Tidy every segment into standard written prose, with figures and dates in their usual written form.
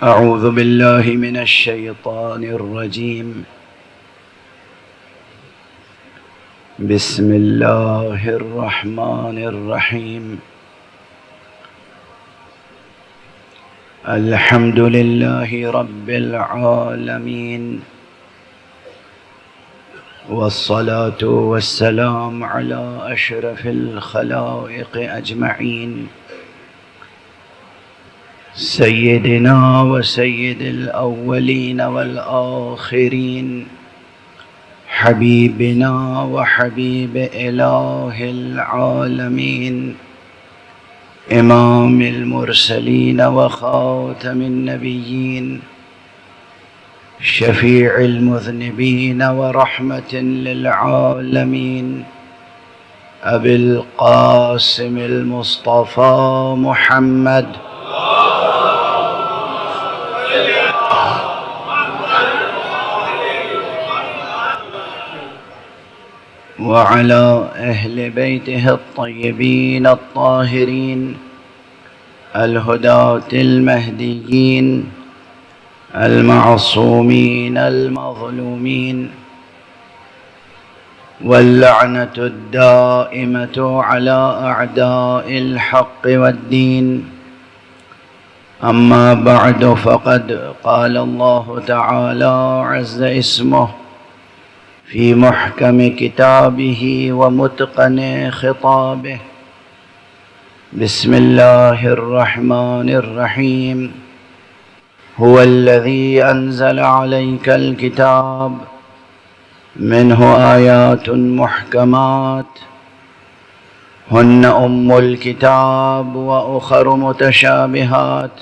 أعوذ بالله من الشيطان الرجيم. بسم الله الرحمن الرحيم. الحمد لله رب العالمين، والصلاة والسلام على أشرف الخلائق أجمعين، سيدنا وسيد الأولين والآخرين، حبيبنا وحبيب إله العالمين، إمام المرسلين وخاتم النبيين، شفيع المذنبين ورحمة للعالمين، أبي القاسم المصطفى محمد وعلى أهل بيته الطيبين الطاهرين الهداة المهديين المعصومين المظلومين، واللعنة الدائمة على أعداء الحق والدين. أما بعد، فقد قال الله تعالى عز اسمه في محكم كتابه ومتقن خطابه. بسم الله الرحمن الرحيم. هو الذي أنزل عليك الكتاب منه آيات محكمات هن أم الكتاب وأخر متشابهات،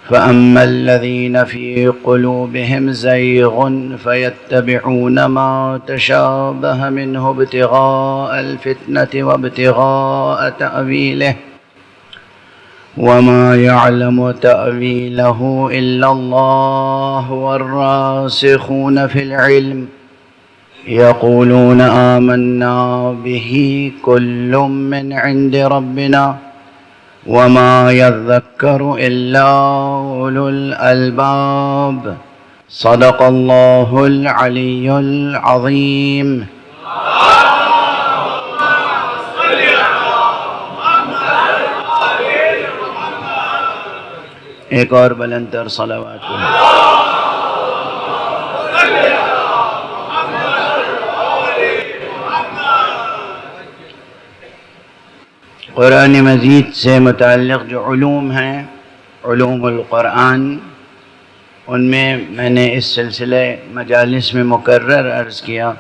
فأما الذين في قلوبهم زيغ فيتبعون ما تشابه منه ابتغاء الفتنة وابتغاء تأويله، وما يعلم تأويله إلا الله والراسخون في العلم يقولون آمنا به كل من عند ربنا وما يذكر إلا أولو الألباب. صدق الله العلي العظيم. ایک اور بلند تر صلوات قرآن مجید سے متعلق جو علوم ہیں، علوم القرآن، ان میں نے اس سلسلے مجالس میں مکرر عرض کیا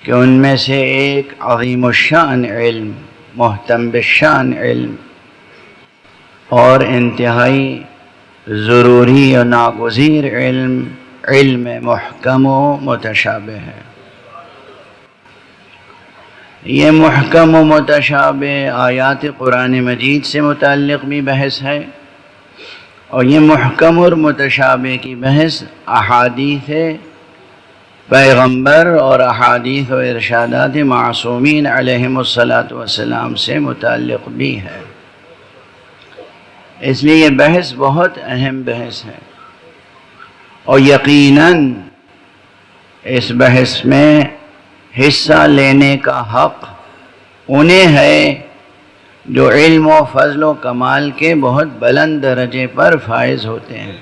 کہ ان میں سے ایک عظیم الشان علم، محتم بالشان علم اور انتہائی ضروری و ناگزیر علم محکم و متشابہ ہے۔ یہ محکم و متشابہ آیات قرآن مجید سے متعلق بھی بحث ہے، اور یہ محکم اور متشابہ کی بحث احادیث پیغمبر اور احادیث و ارشادات معصومین علیہم السلام سے متعلق بھی ہے۔ اس لیے یہ بحث بہت اہم بحث ہے، اور یقیناً اس بحث میں حصہ لینے کا حق انہیں ہے جو علم و فضل و کمال کے بہت بلند درجے پر فائز ہوتے ہیں،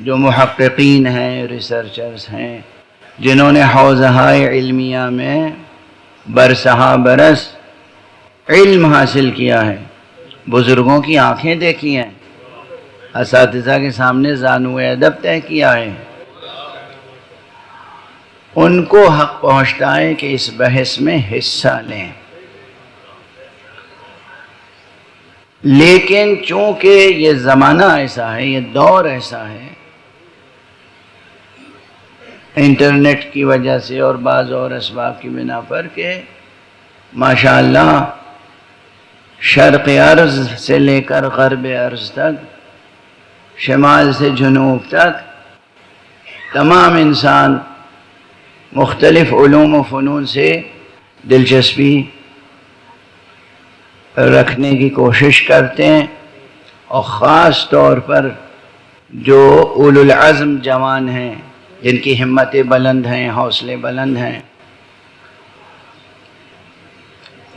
جو محققین ہیں، ریسرچرز ہیں، جنہوں نے حوزہائے علمیہ میں برسہا برس علم حاصل کیا ہے، بزرگوں کی آنکھیں دیکھی ہیں، اساتذہ کے سامنے زانوئے ادب طے کیا ہے، ان کو حق پہنچتا ہے کہ اس بحث میں حصہ لیں۔ لیکن چونکہ یہ زمانہ ایسا ہے، یہ دور ایسا ہے، انٹرنیٹ کی وجہ سے اور بعض اور اسباب کی بنا پر، کہ ماشاءاللہ شرق ارض سے لے کر غرب ارض تک، شمال سے جنوب تک تمام انسان مختلف علوم و فنون سے دلچسپی رکھنے کی کوشش کرتے ہیں، اور خاص طور پر جو اولو العزم جوان ہیں، جن کی ہمتیں بلند ہیں، حوصلے بلند ہیں،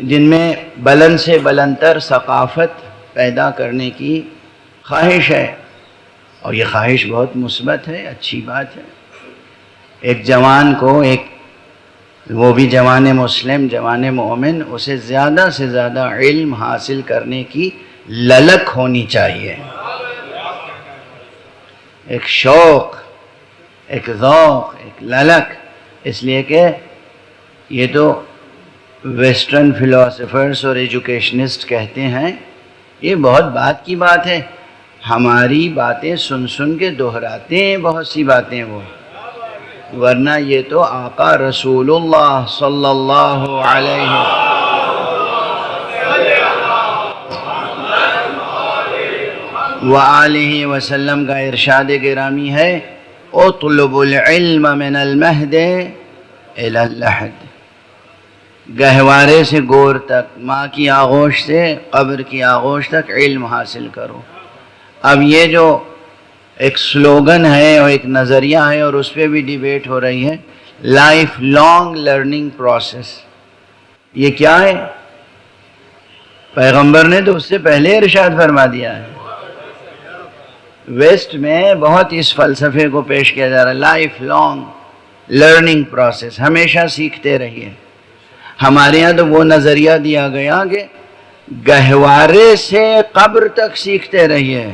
جن میں بلند سے بلند تر ثقافت پیدا کرنے کی خواہش ہے، اور یہ خواہش بہت مثبت ہے، اچھی بات ہے۔ ایک جوان کو، وہ بھی جوان مسلم، جوان مومن، اسے زیادہ سے زیادہ علم حاصل کرنے کی للک ہونی چاہیے، ایک شوق، ایک ذوق، ایک للک، اس لیے کہ یہ تو ویسٹرن فلاسفرز اور ایجوکیشنسٹ کہتے ہیں، یہ بہت بات کی بات ہے، ہماری باتیں سن سن کے دہراتے ہیں بہت سی باتیں وہ، ورنہ یہ تو آقا رسول اللہ صلی اللہ علیہ وآلہ وسلم کا ارشاد گرامی ہے، اطلب العلم من المہد الی اللحد، گہوارے سے گور تک، ماں کی آغوش سے قبر کی آغوش تک علم حاصل کرو۔ اب یہ جو ایک سلوگن ہے اور ایک نظریہ ہے، اور اس پہ بھی ڈیبیٹ ہو رہی ہے، لائف لانگ لرننگ پروسیس، یہ کیا ہے؟ پیغمبر نے تو اس سے پہلے ارشاد فرما دیا ہے۔ ویسٹ میں بہت اس فلسفے کو پیش کیا جا رہا ہے، لائف لانگ لرننگ پروسیس، ہمیشہ سیکھتے رہیے۔ ہمارے یہاں تو وہ نظریہ دیا گیا کہ گہوارے سے قبر تک سیکھتے رہیے،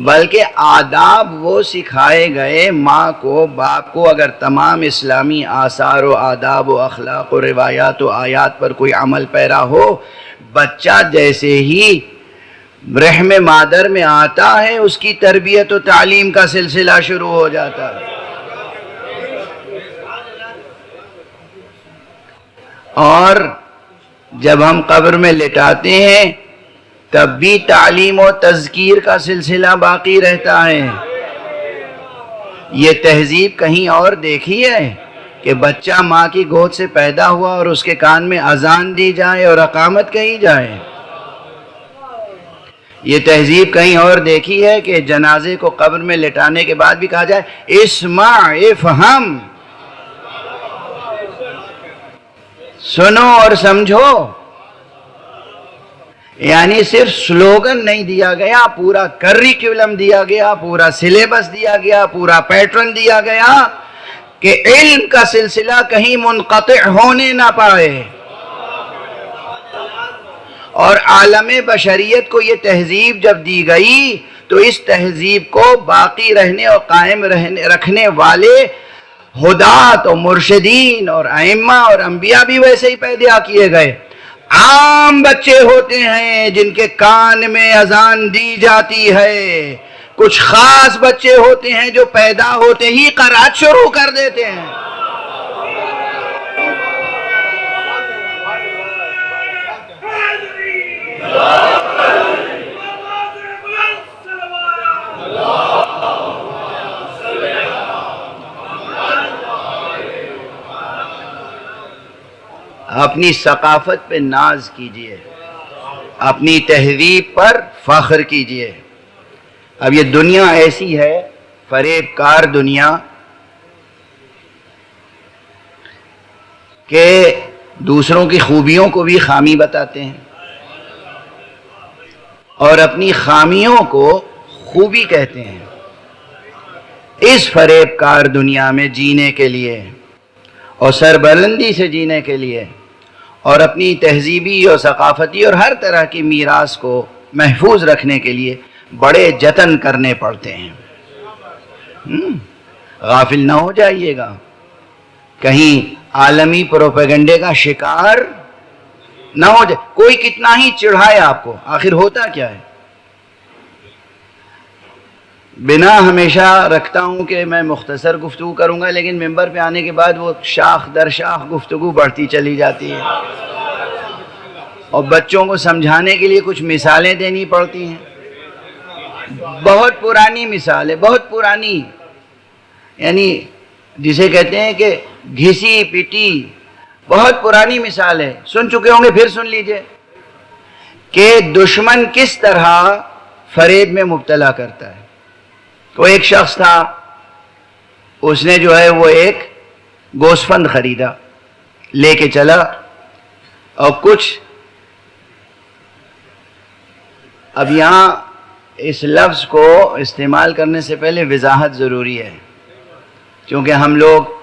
بلکہ آداب وہ سکھائے گئے ماں کو، باپ کو۔ اگر تمام اسلامی آثار و آداب و اخلاق و روایات و آیات پر کوئی عمل پیرا ہو، بچہ جیسے ہی رحم مادر میں آتا ہے، اس کی تربیت و تعلیم کا سلسلہ شروع ہو جاتا ہے۔ اور جب ہم قبر میں لٹاتے ہیں تب بھی تعلیم و تذکیر کا سلسلہ باقی رہتا ہے۔ یہ تہذیب کہیں اور دیکھی ہے کہ بچہ ماں کی گود سے پیدا ہوا اور اس کے کان میں اذان دی جائے اور اقامت کہی جائے؟ یہ تہذیب کہیں اور دیکھی ہے کہ جنازے کو قبر میں لٹانے کے بعد بھی کہا جائے اسمع افہم، سنو اور سمجھو؟ یعنی صرف سلوگن نہیں دیا گیا، پورا کریکولم دیا گیا، پورا سلیبس دیا گیا، پورا پیٹرن دیا گیا کہ علم کا سلسلہ کہیں منقطع ہونے نہ پائے۔ اور عالم بشریت کو یہ تہذیب جب دی گئی تو اس تہذیب کو باقی رہنے اور قائم رکھنے والے ہدات اور مرشدین اور ائمہ اور انبیاء بھی ویسے ہی پیدا کیے گئے۔ عام بچے ہوتے ہیں جن کے کان میں اذان دی جاتی ہے، کچھ خاص بچے ہوتے ہیں جو پیدا ہوتے ہی قرات شروع کر دیتے ہیں۔ اپنی ثقافت پہ ناز کیجئے، اپنی تہذیب پر فخر کیجئے۔ اب یہ دنیا ایسی ہے، فریب کار دنیا، کہ دوسروں کی خوبیوں کو بھی خامی بتاتے ہیں اور اپنی خامیوں کو خوبی کہتے ہیں۔ اس فریب کار دنیا میں جینے کے لیے اور سربلندی سے جینے کے لیے اور اپنی تہذیبی اور ثقافتی اور ہر طرح کی میراث کو محفوظ رکھنے کے لیے بڑے جتن کرنے پڑتے ہیں۔ غافل نہ ہو جائیے گا، کہیں عالمی پروپیگنڈے کا شکار نہ ہو جائے۔ کوئی کتنا ہی چڑھائے آپ کو، آخر ہوتا کیا ہے؟ بنا ہمیشہ رکھتا ہوں کہ میں مختصر گفتگو کروں گا، لیکن ممبر پہ آنے کے بعد وہ شاخ در شاخ گفتگو بڑھتی چلی جاتی ہے، اور بچوں کو سمجھانے کے لیے کچھ مثالیں دینی پڑتی ہیں۔ بہت پرانی مثال ہے، بہت پرانی، یعنی جسے کہتے ہیں کہ گھسی پٹی بہت پرانی مثال ہے، سن چکے ہوں گے، پھر سن لیجئے کہ دشمن کس طرح فریب میں مبتلا کرتا ہے۔ وہ ایک شخص تھا، اس نے جو ہے وہ ایک گوسفند خریدا، لے کے چلا، اور کچھ، اب یہاں اس لفظ کو استعمال کرنے سے پہلے وضاحت ضروری ہے، کیونکہ ہم لوگ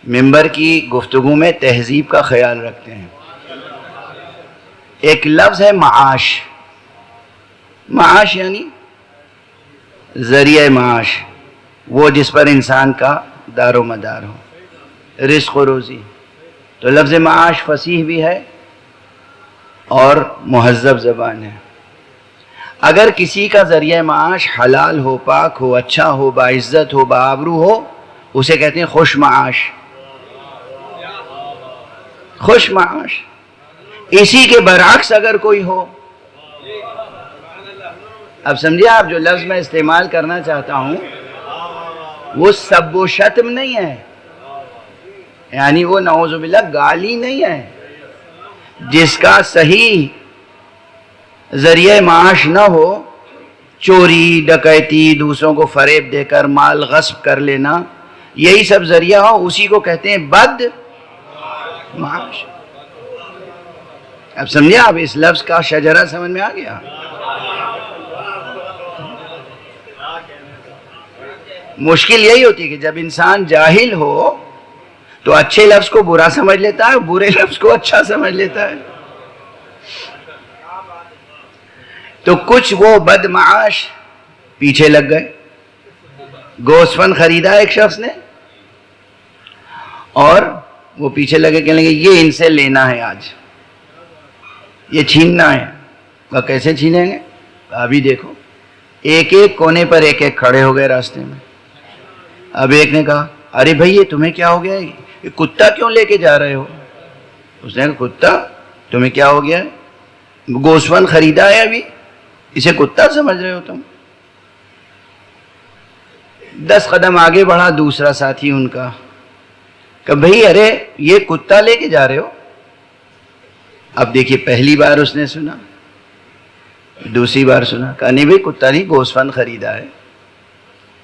ممبر کی گفتگو میں تہذیب کا خیال رکھتے ہیں۔ ایک لفظ ہے معاش، معاش یعنی ذریعہ معاش، وہ جس پر انسان کا دار و مدار ہو، رزق و روزی۔ تو لفظ معاش فصیح بھی ہے اور مہذب زبان ہے۔ اگر کسی کا ذریعہ معاش حلال ہو، پاک ہو، اچھا ہو، باعزت ہو، بآبرو ہو، اسے کہتے ہیں خوش معاش، خوش معاش۔ اسی کے برعکس اگر کوئی ہو، اب سمجھے آپ، جو لفظ میں استعمال کرنا چاہتا ہوں وہ سب و شتم نہیں ہے، یعنی وہ نعوذ باللہ گالی نہیں ہے۔ جس کا صحیح ذریعہ معاش نہ ہو، چوری، ڈکیتی، دوسروں کو فریب دے کر مال غصب کر لینا، یہی سب ذریعہ ہو، اسی کو کہتے ہیں بد معاش۔ اب سمجھے آپ، اس لفظ کا شجرہ سمجھ میں آ گیا؟ مشکل یہی ہوتی ہے کہ جب انسان جاہل ہو تو اچھے لفظ کو برا سمجھ لیتا ہے، برے لفظ کو اچھا سمجھ لیتا ہے۔ تو کچھ وہ بد معاش پیچھے لگ گئے، گوسفند خریدا ایک شخص نے، اور وہ پیچھے لگے، کہنے لگے یہ ان سے لینا ہے، آج یہ چھیننا ہے۔ وہ کیسے چھینیں گے؟ ابھی دیکھو، ایک ایک کونے پر ایک ایک کھڑے ہو گئے راستے میں۔ اب ایک نے کہا، ارے بھائی یہ تمہیں کیا ہو گیا، یہ کتا کیوں لے کے جا رہے ہو؟ اس نے کہا، کتا؟ تمہیں کیا ہو گیا؟ گوسفند خریدا ہے ابھی، اسے کتا سمجھ رہے ہو تم؟ 10 قدم آگے بڑھا دوسرا ساتھی ان کا، کہ بھائی ارے یہ کتا لے کے جا رہے ہو؟ اب دیکھیے، پہلی بار اس نے سنا، دوسری بار سنا، کہا نہیں بھائی کتا نہیں، گوسفند خریدا ہے۔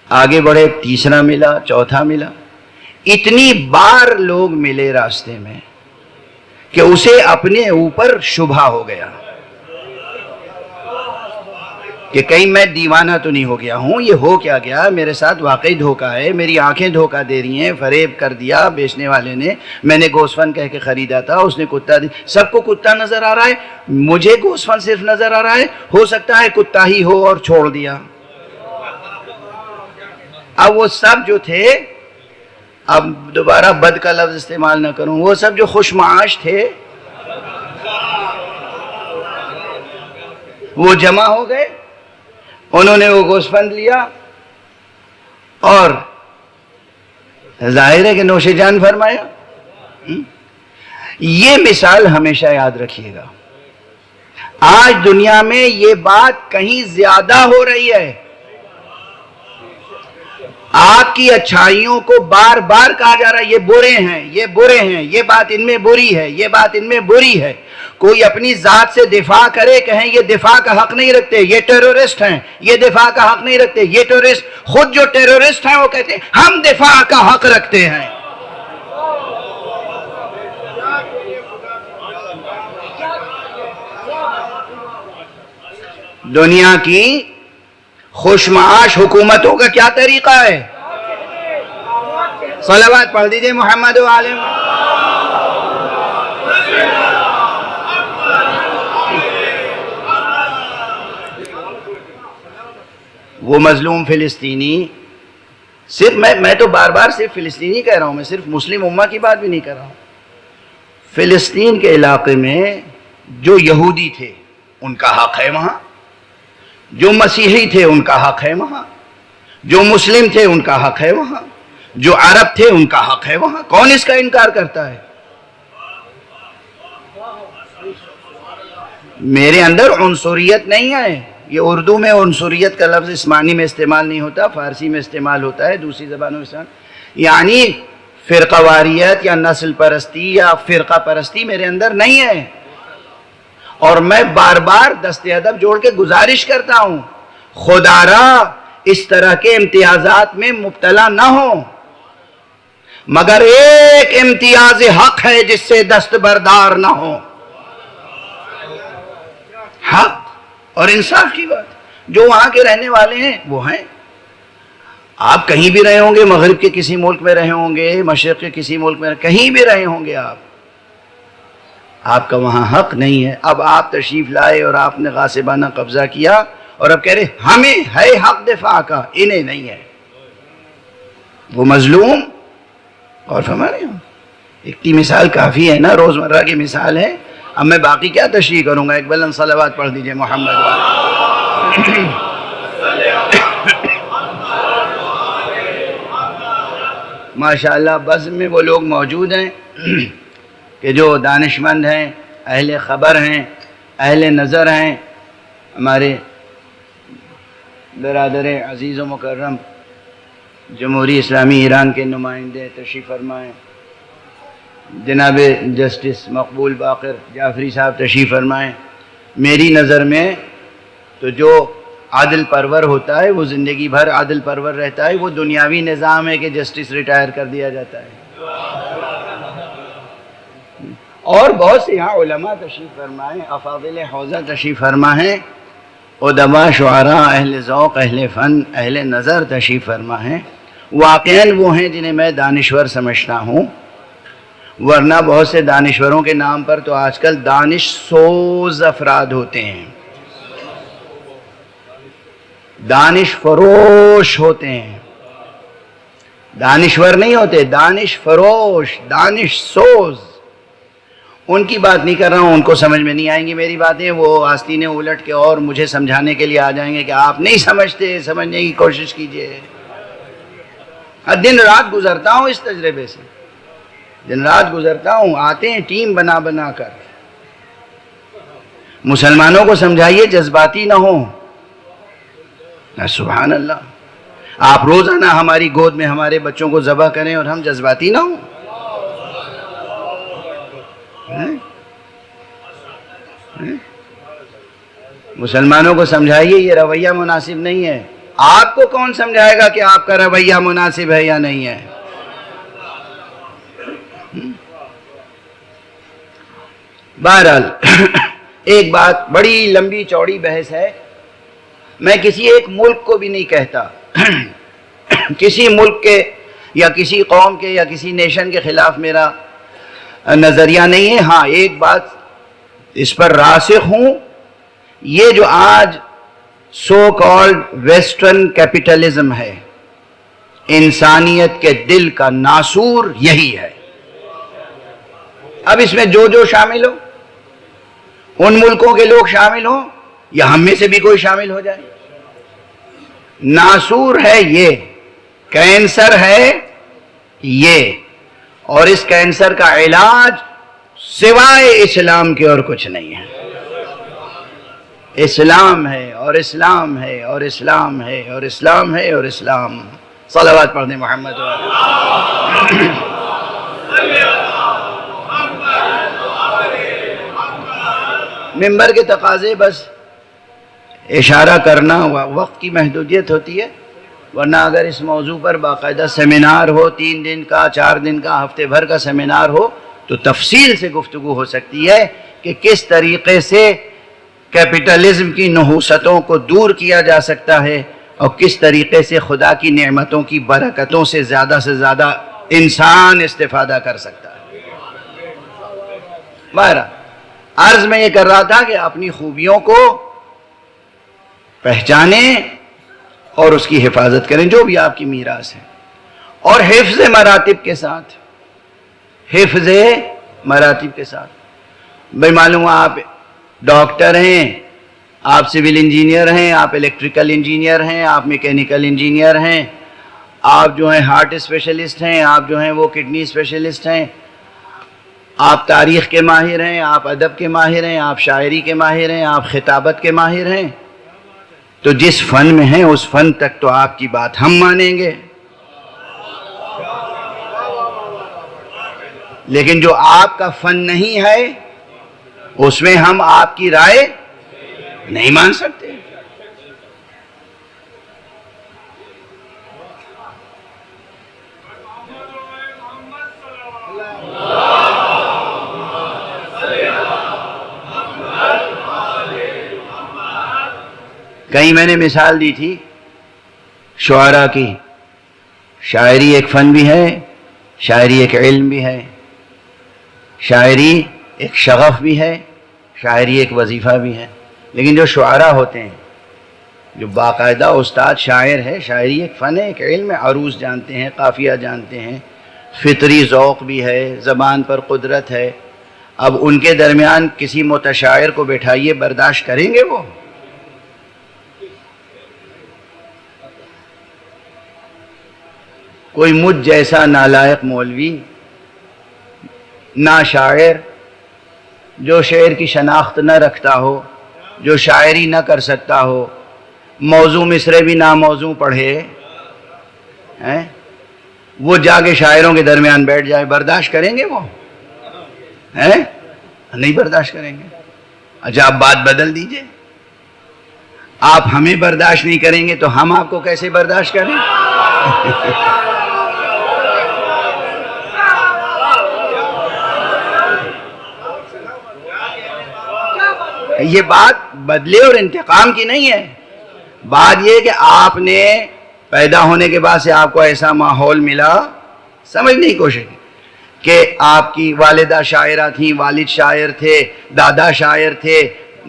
آگے بڑھے، تیسرا ملا، چوتھا ملا، اتنی بار لوگ ملے راستے میں کہ اسے اپنے اوپر شبہ ہو گیا کہ کہیں میں دیوانہ تو نہیں ہو گیا ہوں، یہ ہو کیا گیا، میرے ساتھ واقعی دھوکہ ہے، میری آنکھیں دھوکہ دے رہی ہیں، فریب کر دیا بیچنے والے نے، میں نے گوسفند کہہ کے خریدا تھا، اس نے کتا دی، سب کو کتا نظر آ رہا ہے، مجھے گوسفند صرف نظر آ رہا ہے، ہو سکتا ہے کتا ہی ہو اور چھوڑ دیا۔ اب وہ سب جو تھے، اب دوبارہ بد کا لفظ استعمال نہ کروں، وہ سب جو خوش معاش تھے وہ جمع ہو گئے، انہوں نے وہ گوسفند لیا اور ظاہر ہے کہ نوش جان فرمایا۔ یہ مثال ہمیشہ یاد رکھیے گا، آج دنیا میں یہ بات کہیں زیادہ ہو رہی ہے۔ آپ کی اچھائیوں کو بار بار کہا جا رہا ہے، یہ برے ہیں، یہ برے ہیں، یہ بات ان میں بری ہے، یہ بات ان میں بری ہے۔ کوئی اپنی ذات سے دفاع کرے، کہیں یہ دفاع کا حق نہیں رکھتے، یہ ٹیرورسٹ ہیں، یہ دفاع کا حق نہیں رکھتے، یہ ٹیرورسٹ، خود جو ٹیرورسٹ ہیں وہ کہتے ہیں ہم دفاع کا حق رکھتے ہیں۔ دنیا کی خوش معاش حکومتوں کا کیا طریقہ ہے؟ صلوات پڑھ دیجئے محمد و آل محمد۔ وہ مظلوم فلسطینی، صرف میں تو بار بار صرف فلسطینی کہہ رہا ہوں، میں صرف مسلم امہ کی بات بھی نہیں کر رہا ہوں۔ فلسطین کے علاقے میں جو یہودی تھے ان کا حق ہے وہاں، جو مسیحی تھے ان کا حق ہے وہاں، جو مسلم تھے ان کا حق ہے وہاں، جو عرب تھے ان کا حق ہے وہاں۔ کون اس کا انکار کرتا ہے؟ میرے اندر عنصریت نہیں ہے، یہ اردو میں عنصریت کا لفظ اس معنی میں استعمال نہیں ہوتا، فارسی میں استعمال ہوتا ہے، دوسری زبانوں میں استعمال، یعنی فرقہ واریت یا نسل پرستی یا فرقہ پرستی میرے اندر نہیں ہے، اور میں بار بار دست ادب جوڑ کے گزارش کرتا ہوں خدا را اس طرح کے امتیازات میں مبتلا نہ ہوں، مگر ایک امتیاز حق ہے جس سے دستبردار نہ ہو، حق اور انصاف کی بات۔ جو وہاں کے رہنے والے ہیں وہ ہیں، آپ کہیں بھی رہے ہوں گے، مغرب کے کسی ملک میں رہے ہوں گے، مشرق کے کسی ملک میں کہیں بھی رہے ہوں گے، آپ کا وہاں حق نہیں ہے۔ اب آپ تشریف لائے اور آپ نے غاصبانہ قبضہ کیا اور اب کہہ رہے ہمیں ہے حق دفاع کا، انہیں نہیں ہے، وہ مظلوم۔ اور فرما رہے ہوں ایک کی مثال کافی ہے نا، روزمرہ کی مثال ہے، اب میں باقی کیا تشریح کروں گا؟ ایک بلند صلوات پڑھ دیجئے محمد ماشاءاللہ بزم میں وہ لوگ موجود ہیں کہ جو دانشمند ہیں، اہل خبر ہیں، اہل نظر ہیں، ہمارے برادر عزیز و مکرم جمہوری اسلامی ایران کے نمائندے تشریف فرمائیں، جناب جسٹس مقبول باقر جعفری صاحب تشریف فرمائیں۔ میری نظر میں تو جو عادل پرور ہوتا ہے وہ زندگی بھر عادل پرور رہتا ہے، وہ دنیاوی نظام ہے کہ جسٹس ریٹائر کر دیا جاتا ہے۔ اور بہت سے یہاں علماء تشریف فرمائیں، افاضل حوزہ تشریف فرما ہیں، ادباء شعراء، اہل ذوق، اہل فن، اہل نظر تشریف فرما ہیں، واقعاً وہ ہیں جنہیں میں دانشور سمجھتا ہوں، ورنہ بہت سے دانشوروں کے نام پر تو آج کل دانش سوز افراد ہوتے ہیں، دانش فروش ہوتے ہیں، دانشور نہیں ہوتے، دانش فروش، دانش سوز۔ ان کی بات نہیں کر رہا ہوں، ان کو سمجھ میں نہیں آئیں گی میری باتیں، وہ آستینیں الٹ کے اور مجھے سمجھانے کے لیے آ جائیں گے کہ آپ نہیں سمجھتے، سمجھنے کی کوشش کیجئے۔ دن رات گزرتا ہوں اس تجربے سے، دن رات گزرتا ہوں، آتے ہیں ٹیم بنا بنا کر، مسلمانوں کو سمجھائیے جذباتی نہ ہوں۔ سبحان اللہ، آپ روزانہ ہماری گود میں ہمارے بچوں کو ذبح کریں اور ہم جذباتی نہ ہوں۔ مسلمانوں کو سمجھائیے یہ رویہ مناسب نہیں ہے۔ آپ کو کون سمجھائے گا کہ آپ کا رویہ مناسب ہے یا نہیں ہے؟ بہرحال ایک بات، بڑی لمبی چوڑی بحث ہے، میں کسی ایک ملک کو بھی نہیں کہتا، کسی ملک کے یا کسی قوم کے یا کسی نیشن کے خلاف میرا نظریہ نہیں ہے۔ ہاں ایک بات اس پر راسخ ہوں، یہ جو آج سو کالڈ ویسٹرن کیپٹلزم ہے، انسانیت کے دل کا ناسور یہی ہے۔ اب اس میں جو شامل ہو، ان ملکوں کے لوگ شامل ہوں یا ہم میں سے بھی کوئی شامل ہو جائے، ناسور ہے یہ، کینسر ہے یہ، اور اس کینسر کا علاج سوائے اسلام کے اور کچھ نہیں ہے۔ اسلام ہے اور اسلام ہے اور اسلام ہے اور اسلام ہے اور اسلام۔ صلوات پڑھ دیں محمد ممبر کے تقاضے بس اشارہ کرنا، وقت کی محدودیت ہوتی ہے، ورنہ اگر اس موضوع پر باقاعدہ سیمینار ہو، 3 دن کا، 4 دن کا، ہفتے بھر کا سیمینار ہو تو تفصیل سے گفتگو ہو سکتی ہے کہ کس طریقے سے کیپٹلزم کی نحوستوں کو دور کیا جا سکتا ہے اور کس طریقے سے خدا کی نعمتوں کی برکتوں سے زیادہ انسان استفادہ کر سکتا ہے۔ بہرحال عرض میں یہ کر رہا تھا کہ اپنی خوبیوں کو پہچانیں اور اس کی حفاظت کریں، جو بھی آپ کی میراث ہے، اور حفظ مراتب کے ساتھ، حفظ مراتب کے ساتھ۔ بھئی معلوم آپ ڈاکٹر ہیں، آپ سول انجینئر ہیں، آپ الیکٹریکل انجینئر ہیں، آپ میکینیکل انجینئر ہیں، آپ جو ہیں ہارٹ اسپیشلسٹ ہیں، آپ جو ہیں وہ کڈنی اسپیشلسٹ ہیں، آپ تاریخ کے ماہر ہیں، آپ ادب کے ماہر ہیں، آپ شاعری کے ماہر ہیں، آپ خطابت کے ماہر ہیں، تو جس فن میں ہیں اس فن تک تو آپ کی بات ہم مانیں گے۔ لیکن جو آپ کا فن نہیں ہے اس میں ہم آپ کی رائے نہیں مان سکتے. کہیں میں نے مثال دی تھی شعراء کی. شاعری ایک فن بھی ہے، شاعری ایک علم بھی ہے، شاعری ایک شغف بھی ہے، شاعری ایک وظیفہ بھی ہے. لیکن جو شعراء ہوتے ہیں، جو باقاعدہ استاد شاعر ہے، شاعری ایک فن ہے، ایک علم ہے، عروض جانتے ہیں، قافیہ جانتے ہیں، فطری ذوق بھی ہے، زبان پر قدرت ہے. اب ان کے درمیان کسی متشاعر کو بٹھائیے، برداشت کریں گے وہ؟ کوئی مجھ جیسا نالائق مولوی، نہ شاعر، جو شعر کی شناخت نہ رکھتا ہو، جو شاعری نہ کر سکتا ہو، موضوع مصرے بھی ناموضوع پڑھے، وہ جا کے شاعروں کے درمیان بیٹھ جائے، برداشت کریں گے وہ؟ نہیں برداشت کریں گے. اچھا آپ بات بدل دیجئے، آپ ہمیں برداشت نہیں کریں گے تو ہم آپ کو کیسے برداشت کریں؟ یہ بات بدلے اور انتقام کی نہیں ہے. بات یہ کہ آپ نے پیدا ہونے کے بعد سے آپ کو ایسا ماحول ملا، سمجھنے کی کوشش کہ آپ کی والدہ شاعرہ تھیں، والد شاعر تھے، دادا شاعر تھے،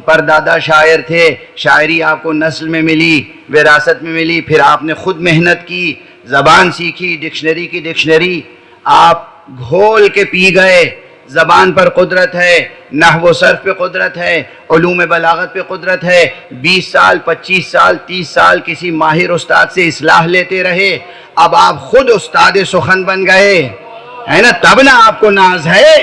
پردادا شاعر تھے، شاعری آپ کو نسل میں ملی، وراثت میں ملی، پھر آپ نے خود محنت کی، زبان سیکھی، ڈکشنری کی ڈکشنری آپ گھول کے پی گئے. زبان پر قدرت ہے، نحو و صرف پہ قدرت ہے، علوم بلاغت پہ قدرت ہے. 20 سال 25 سال 30 سال کسی ماہر استاد سے اصلاح لیتے رہے، اب آپ خود استاد سخن بن گئے، ہے نا؟ تب نا آپ کو ناز ہے،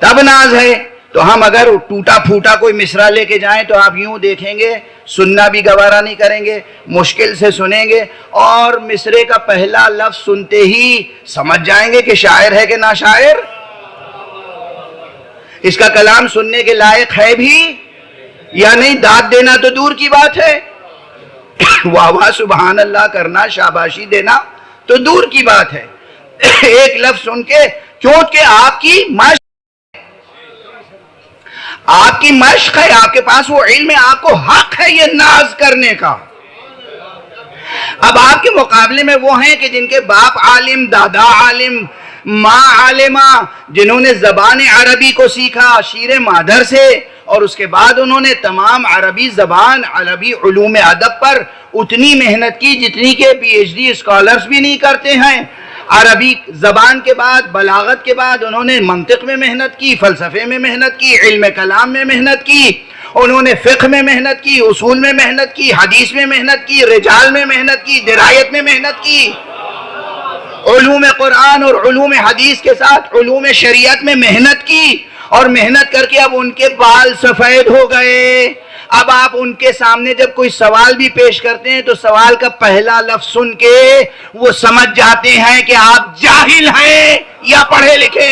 تب ناز ہے. تو ہم اگر ٹوٹا پھوٹا کوئی مصرع لے کے جائیں تو آپ یوں دیکھیں گے، سننا بھی گوارا نہیں کریں گے، مشکل سے سنیں گے، اور مصرے کا پہلا لفظ سنتے ہی سمجھ جائیں گے کہ شاعر ہے کہ نا شاعر. اس کا کلام سننے کے لائق ہے بھی یا نہیں، داد دینا تو دور کی بات ہے، واہ واہ سبحان اللہ کرنا، شاباشی دینا تو دور کی بات ہے. ایک لفظ سن کے، کیونکہ آپ کی مشق ہے، آپ کے پاس وہ علم ہے، آپ کو حق ہے یہ ناز کرنے کا. اب آپ کے مقابلے میں وہ ہیں کہ جن کے باپ عالم، دادا عالم، ماں عالمہ، جنہوں نے زبان عربی کو سیکھا شیر مادر سے، اور اس کے بعد انہوں نے تمام عربی زبان، عربی علوم ادب پر اتنی محنت کی جتنی کہ پی ایچ ڈی اسکالرز بھی نہیں کرتے ہیں. عربی زبان کے بعد، بلاغت کے بعد انہوں نے منطق میں محنت کی، فلسفے میں محنت کی، علم کلام میں محنت کی، انہوں نے فقہ میں محنت کی، اصول میں محنت کی، حدیث میں محنت کی، رجال میں محنت کی، درایت میں محنت کی، علوم قرآن اور علوم حدیث کے ساتھ علوم شریعت میں محنت کی، اور محنت کر کے اب ان کے بال سفید ہو گئے. اب آپ ان کے سامنے جب کوئی سوال بھی پیش کرتے ہیں تو سوال کا پہلا لفظ سن کے وہ سمجھ جاتے ہیں کہ آپ جاہل ہیں یا پڑھے لکھے.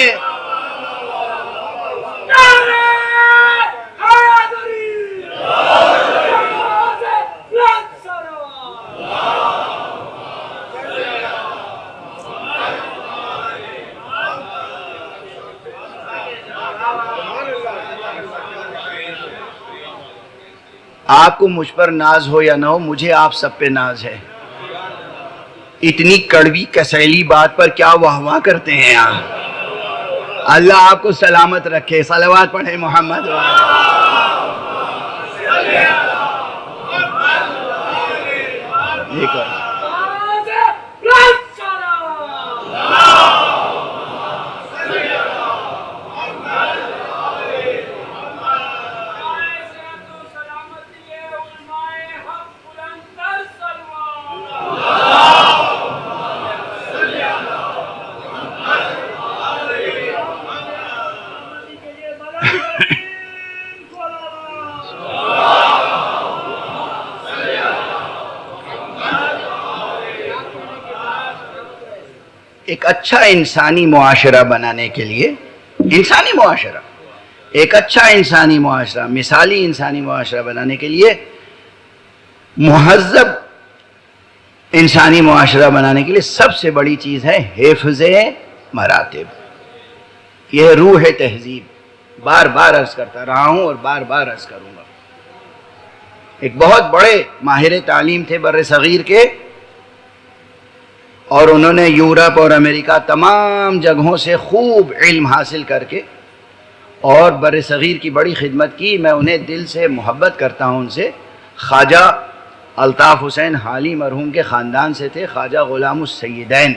آپ کو مجھ پر ناز ہو یا نہ ہو، مجھے آپ سب پہ ناز ہے. اتنی کڑوی کسیلی بات پر کیا واہ واہ کرتے ہیں آپ؟ اللہ آپ کو سلامت رکھے. صلوات پڑھیں محمد. ایک اچھا انسانی معاشرہ بنانے کے لیے، انسانی معاشرہ، ایک اچھا انسانی معاشرہ، مثالی انسانی معاشرہ بنانے کے لیے، مہذب انسانی معاشرہ بنانے کے لیے سب سے بڑی چیز ہے حفظ مراتب. یہ روح تہذیب. بار بار عرض کرتا رہا ہوں اور بار بار عرض کروں گا. ایک بہت بڑے ماہر تعلیم تھے بر صغیر کے، اور انہوں نے یورپ اور امریکہ تمام جگہوں سے خوب علم حاصل کر کے اور بر صغیر کی بڑی خدمت کی. میں انہیں دل سے محبت کرتا ہوں. ان سے خواجہ الطاف حسین حالی مرحوم کے خاندان سے تھے، خواجہ غلام السیدین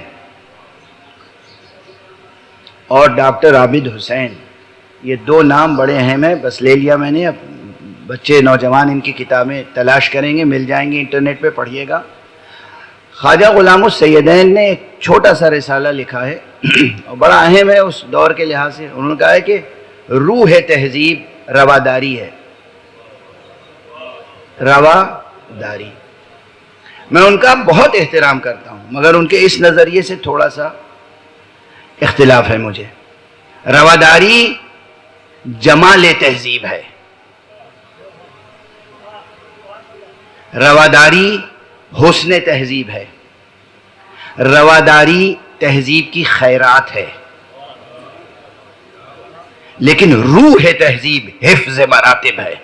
اور ڈاکٹر عابد حسین. یہ دو نام بڑے اہم ہیں، بس لے لیا میں نے. اب بچے نوجوان ان کی کتابیں تلاش کریں گے، مل جائیں گے، انٹرنیٹ پہ پڑھیے گا. خواجہ غلام السیدین نے ایک چھوٹا سا رسالہ لکھا ہے اور بڑا اہم ہے اس دور کے لحاظ سے. انہوں نے کہا ہے کہ روح تہذیب رواداری ہے. رواداری. میں ان کا بہت احترام کرتا ہوں، مگر ان کے اس نظریے سے تھوڑا سا اختلاف ہے مجھے. رواداری جمال تہذیب ہے. رواداری حسن تہذیب ہے. رواداری تہذیب کی خیرات ہے. لیکن روح تہذیب حفظ مراتب ہے.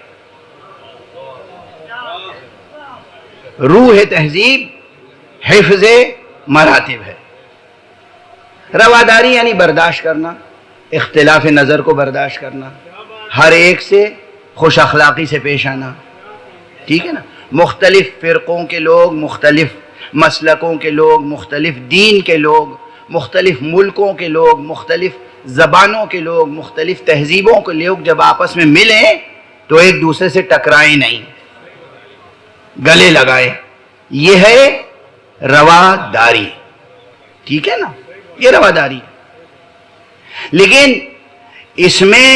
روح تہذیب حفظ مراتب ہے. رواداری یعنی برداشت کرنا، اختلاف نظر کو برداشت کرنا، ہر ایک سے خوش اخلاقی سے پیش آنا. ٹھیک ہے نا؟ مختلف فرقوں کے لوگ، مختلف مسلکوں کے لوگ، مختلف دین کے لوگ، مختلف ملکوں کے لوگ، مختلف زبانوں کے لوگ، مختلف تہذیبوں کے لوگ جب آپس میں ملیں تو ایک دوسرے سے ٹکرائیں نہیں، گلے لگائیں. یہ ہے رواداری. ٹھیک ہے نا؟ یہ رواداری. لیکن اس میں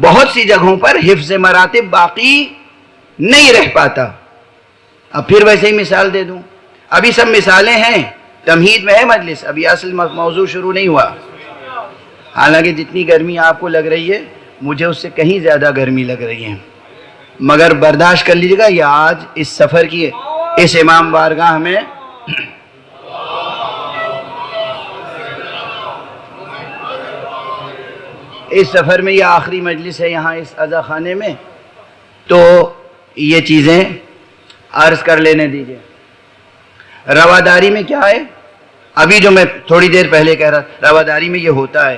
بہت سی جگہوں پر حفظ مراتب باقی نہیں رہ پاتا. اب پھر ویسے ہی مثال دے دوں. ابھی سب مثالیں ہیں، تمہید میں ہے مجلس، ابھی اصل موضوع شروع نہیں ہوا. حالانکہ جتنی گرمی آپ کو لگ رہی ہے مجھے اس سے کہیں زیادہ گرمی لگ رہی ہے، مگر برداشت کر لیجیے گا. یہ آج اس سفر کی اس امام بارگاہ میں اس سفر میں یہ آخری مجلس ہے یہاں اس عزا خانے میں، تو یہ چیزیں عرض کر لینے دیجئے. رواداری میں کیا ہے؟ ابھی جو میں تھوڑی دیر پہلے کہہ رہا تھا، رواداری میں یہ ہوتا ہے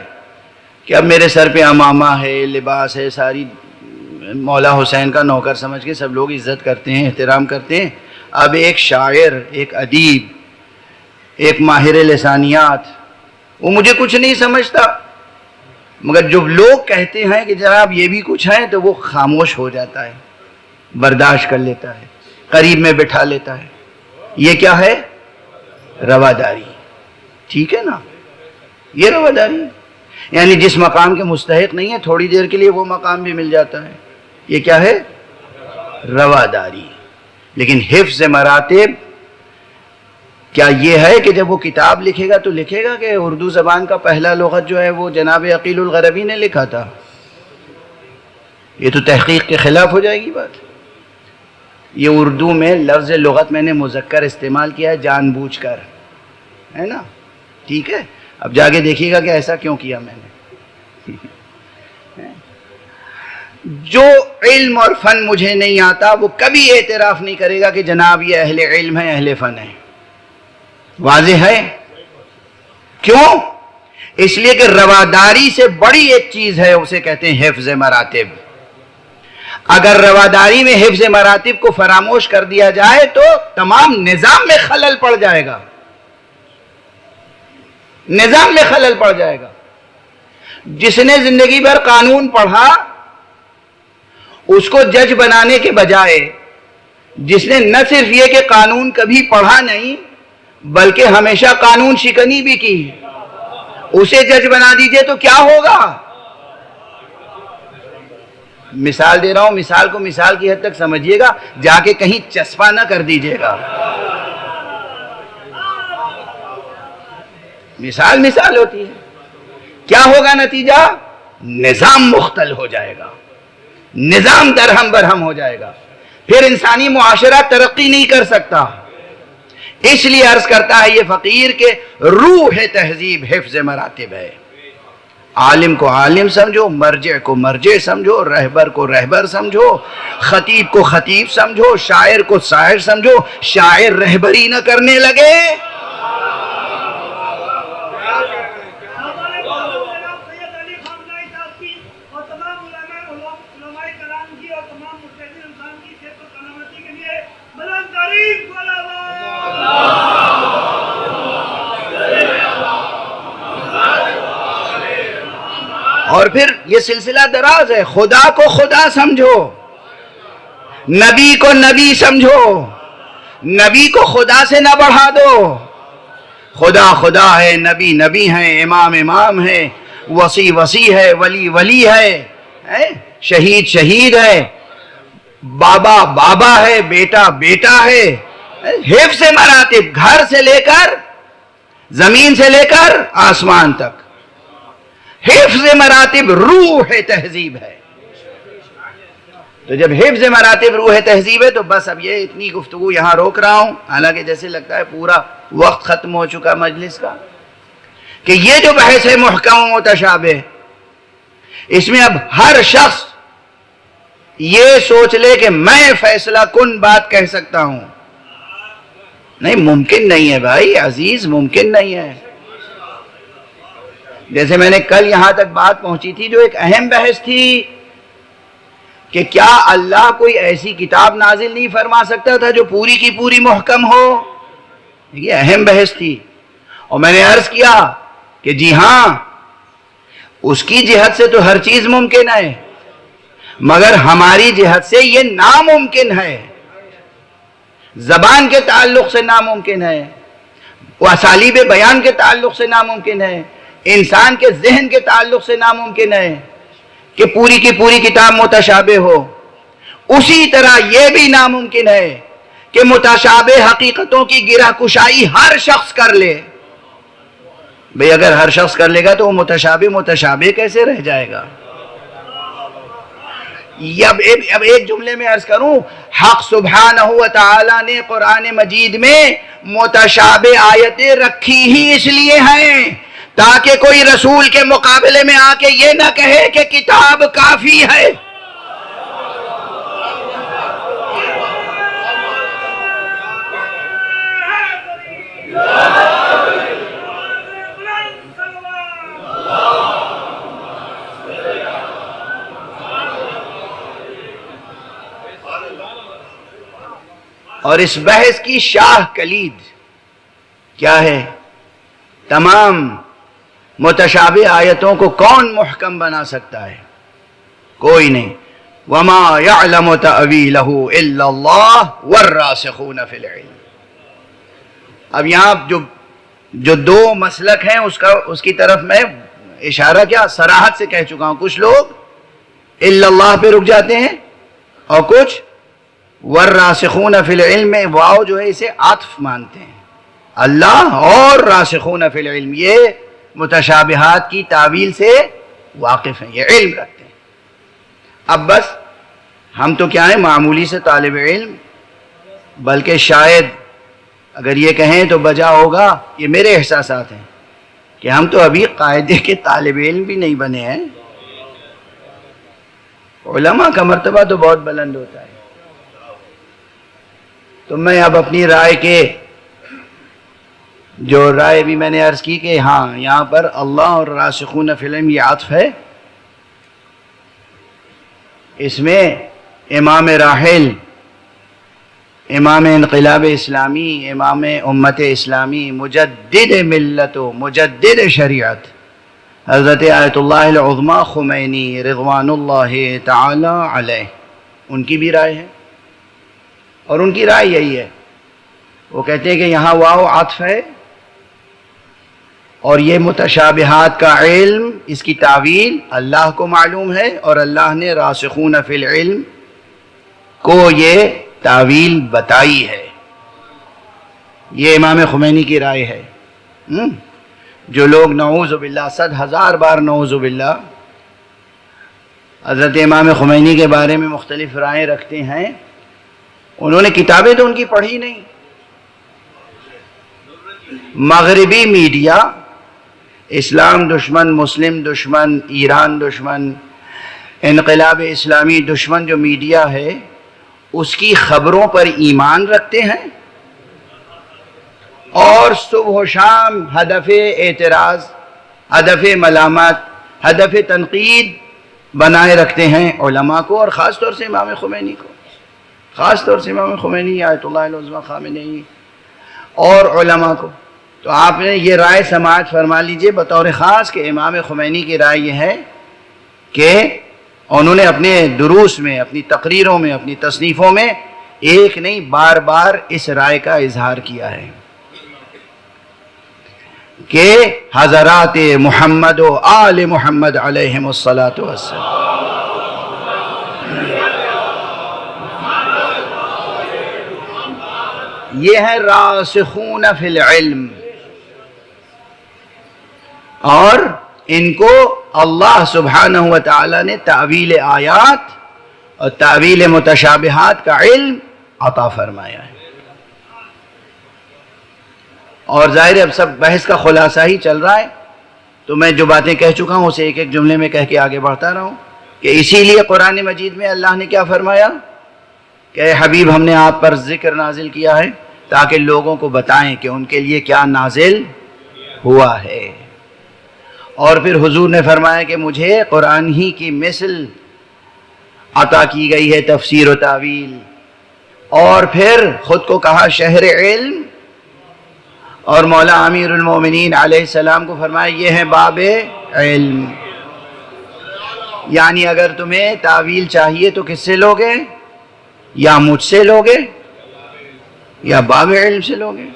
کہ اب میرے سر پہ امامہ ہے، لباس ہے، ساری مولا حسین کا نوکر سمجھ کے سب لوگ عزت کرتے ہیں، احترام کرتے ہیں. اب ایک شاعر، ایک ادیب، ایک ماہر لسانیات، وہ مجھے کچھ نہیں سمجھتا، مگر جب لوگ کہتے ہیں کہ جناب یہ بھی کچھ ہے تو وہ خاموش ہو جاتا ہے، برداشت کر لیتا ہے، قریب میں بٹھا لیتا ہے. یہ کیا ہے؟ رواداری. ٹھیک ہے نا؟ یہ رواداری یعنی جس مقام کے مستحق نہیں ہے تھوڑی دیر کے لیے وہ مقام بھی مل جاتا ہے. یہ کیا ہے؟ رواداری. لیکن حفظ مراتب کیا یہ ہے کہ جب وہ کتاب لکھے گا تو لکھے گا کہ اردو زبان کا پہلا لغت جو ہے وہ جناب عقیل الغربی نے لکھا تھا؟ یہ تو تحقیق کے خلاف ہو جائے گی بات. یہ اردو میں لفظ لغت میں نے مذکر استعمال کیا ہے جان بوجھ کر، ہے نا؟ ٹھیک ہے؟ اب جا کے دیکھیے گا کہ ایسا کیوں کیا میں نے. جو علم اور فن مجھے نہیں آتا وہ کبھی اعتراف نہیں کرے گا کہ جناب یہ اہل علم ہے، اہل فن ہے. واضح ہے؟ کیوں؟ اس لیے کہ رواداری سے بڑی ایک چیز ہے، اسے کہتے ہیں حفظ مراتب. اگر رواداری میں حفظ مراتب کو فراموش کر دیا جائے تو تمام نظام میں خلل پڑ جائے گا. نظام میں خلل پڑ جائے گا. جس نے زندگی بھر قانون پڑھا اس کو جج بنانے کے بجائے جس نے نہ صرف یہ کہ قانون کبھی پڑھا نہیں بلکہ ہمیشہ قانون شکنی بھی کی، اسے جج بنا دیجئے تو کیا ہوگا؟ مثال دے رہا ہوں، مثال کو مثال کی حد تک سمجھیے گا، جا کے کہیں چسپا نہ کر دیجئے گا. مثال مثال ہوتی ہے. کیا ہوگا نتیجہ؟ نظام مختل ہو جائے گا، نظام درہم برہم ہو جائے گا، پھر انسانی معاشرہ ترقی نہیں کر سکتا. اس لیے عرض کرتا ہے یہ فقیر کہ روح تہذیب حفظ مراتب ہے. عالم کو عالم سمجھو، مرجع کو مرجع سمجھو، رہبر کو رہبر سمجھو، خطیب کو خطیب سمجھو، شاعر کو شاعر سمجھو. شاعر رہبری نہ کرنے لگے اور پھر یہ سلسلہ دراز ہے. خدا کو خدا سمجھو، نبی کو نبی سمجھو، نبی کو خدا سے نہ بڑھا دو. خدا خدا ہے، نبی نبی ہے، امام امام ہے، وصی وصی ہے، ولی ولی ہے، شہید شہید ہے، بابا بابا ہے، بیٹا بیٹا ہے. حفظ مراتب گھر سے لے کر زمین سے لے کر آسمان تک. حفظ مراتب روح تہذیب ہے. تو جب حفظ مراتب روح تہذیب ہے تو بس اب یہ اتنی گفتگو یہاں روک رہا ہوں، حالانکہ جیسے لگتا ہے پورا وقت ختم ہو چکا مجلس کا، کہ یہ جو بحث ہے محکم و متشابہ، اس میں اب ہر شخص یہ سوچ لے کہ میں فیصلہ کن بات کہہ سکتا ہوں. نہیں، ممکن نہیں ہے بھائی عزیز، ممکن نہیں ہے. جیسے میں نے کل یہاں تک بات پہنچی تھی جو ایک اہم بحث تھی کہ کیا اللہ کوئی ایسی کتاب نازل نہیں فرما سکتا تھا جو پوری کی پوری محکم ہو. یہ اہم بحث تھی، اور میں نے عرض کیا کہ جی ہاں، اس کی جہت سے تو ہر چیز ممکن ہے، مگر ہماری جہت سے یہ ناممکن ہے. زبان کے تعلق سے ناممکن ہے، اسالیب بیان کے تعلق سے ناممکن ہے، انسان کے ذہن کے تعلق سے ناممکن ہے کہ پوری کی پوری کتاب متشابہ ہو. اسی طرح یہ بھی ناممکن ہے کہ متشابہ حقیقتوں کی گرہ کشائی ہر شخص کر لے. بھئی اگر ہر شخص کر لے گا تو وہ متشابہ متشابہ کیسے رہ جائے گا؟ اب ایک جملے میں عرض کروں، حق سبحانہ وتعالی نے قرآن مجید میں متشابہ آیتیں رکھی ہی اس لیے ہیں تاکہ کوئی رسول کے مقابلے میں آ کے یہ نہ کہے کہ کتاب کافی ہے. اور اس بحث کی شاہ کلید کیا ہے؟ تمام متشابہ آیتوں کو کون محکم بنا سکتا ہے؟ کوئی نہیں. وَمَا يَعْلَمُ تَأْوِيلَهُ إِلَّا اللَّهُ وَالرَّاسِخُونَ فِي الْعِلْمِ. اب یہاں جو دو مسلک ہیں اس کی طرف میں اشارہ کیا صراحت سے کہہ چکا ہوں. کچھ لوگ الا اللہ پہ رک جاتے ہیں اور کچھ والراسخون فی العلم میں واو جو ہے اسے عطف مانتے ہیں. اللہ اور راسخون فی العلم یہ متشابہات کی تعویل سے واقف ہیں، یہ علم رکھتے ہیں. اب بس ہم تو کیا ہیں، معمولی سے طالب علم، بلکہ شاید اگر یہ کہیں تو بجا ہوگا، یہ میرے احساسات ہیں کہ ہم تو ابھی قاعدے کے طالب علم بھی نہیں بنے ہیں. علماء کا مرتبہ تو بہت بلند ہوتا ہے. تو میں اب اپنی رائے کے جو رائے بھی میں نے عرض کی کہ ہاں یہاں پر اللہ اور راسخون فی العلم یہ عطف ہے. اس میں امام راحل، امام انقلاب اسلامی، امام امت اسلامی، مجدد ملت و مجدد شریعت حضرت آیت اللہ العظمی خمینی رضوان اللہ تعالی علیہ، ان کی بھی رائے ہے. اور ان کی رائے یہی ہے، وہ کہتے ہیں کہ یہاں واو عطف ہے اور یہ متشابہات کا علم، اس کی تعویل اللہ کو معلوم ہے اور اللہ نے راسخون فی العلم کو یہ تعویل بتائی ہے. یہ امام خمینی کی رائے ہے. جو لوگ نعوذ باللہ 100,000 بار نعوذ باللہ حضرت امام خمینی کے بارے میں مختلف رائے رکھتے ہیں، انہوں نے کتابیں تو ان کی پڑھی نہیں. مغربی میڈیا، اسلام دشمن، مسلم دشمن، ایران دشمن، انقلاب اسلامی دشمن جو میڈیا ہے اس کی خبروں پر ایمان رکھتے ہیں اور صبح و شام ہدف اعتراض، ہدف ملامت، ہدف تنقید بنائے رکھتے ہیں علماء کو، اور خاص طور سے امام خمینی کو، خاص طور سے امام خمینی آیت اللہ العظمیٰ خامنئی اور علماء کو. تو آپ نے یہ رائے سماعت فرما لیجئے بطور خاص کہ امام خمینی کی رائے یہ ہے کہ انہوں نے اپنے دروس میں، اپنی تقریروں میں، اپنی تصنیفوں میں ایک نہیں بار بار اس رائے کا اظہار کیا ہے کہ حضرات محمد و آل محمد علیہم الصلاۃ والسلام یہ ہے راسخون فی العلم، اور ان کو اللہ سبحانہ و تعالی نے تعویل آیات اور تعویل متشابہات کا علم عطا فرمایا ہے. اور ظاہر ہے اب سب بحث کا خلاصہ ہی چل رہا ہے، تو میں جو باتیں کہہ چکا ہوں اسے ایک ایک جملے میں کہہ کے آگے بڑھتا رہا ہوں کہ اسی لیے قرآن مجید میں اللہ نے کیا فرمایا کہ اے حبیب ہم نے آپ پر ذکر نازل کیا ہے تاکہ لوگوں کو بتائیں کہ ان کے لیے کیا نازل ہوا ہے. اور پھر حضور نے فرمایا کہ مجھے قرآن ہی کی مثل عطا کی گئی ہے تفسیر و تعویل، اور پھر خود کو کہا شہر علم، اور مولا امیر المومنین علیہ السلام کو فرمایا یہ ہے باب علم. یعنی اگر تمہیں تعویل چاہیے تو کس سے لوگے؟ یا مجھ سے لوگے یا باب علم سے لوگے.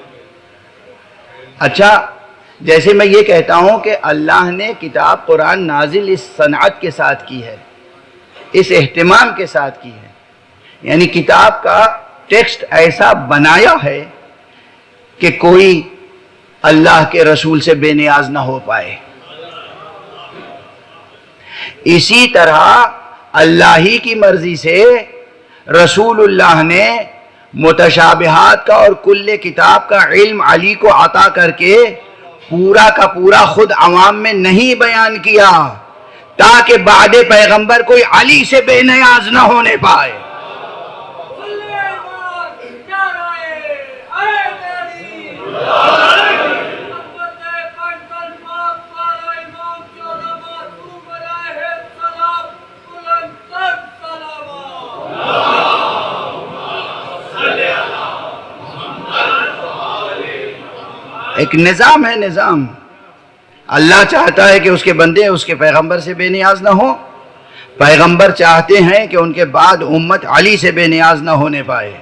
اچھا، جیسے میں یہ کہتا ہوں کہ اللہ نے کتاب قرآن نازل اس صنعت کے ساتھ کی ہے، اس اہتمام کے ساتھ کی ہے، یعنی کتاب کا ٹیکسٹ ایسا بنایا ہے کہ کوئی اللہ کے رسول سے بے نیاز نہ ہو پائے. اسی طرح اللہ ہی کی مرضی سے رسول اللہ نے متشابہات کا اور کل کتاب کا علم علی کو عطا کر کے پورا کا پورا خود عوام میں نہیں بیان کیا تاکہ بعد پیغمبر کوئی علی سے بے نیاز نہ ہونے پائے. ایک نظام ہے، نظام. اللہ چاہتا ہے کہ اس کے بندے اس کے پیغمبر سے بے نیاز نہ ہو، پیغمبر چاہتے ہیں کہ ان کے بعد امت علی سے بے نیاز نہ ہونے پائے،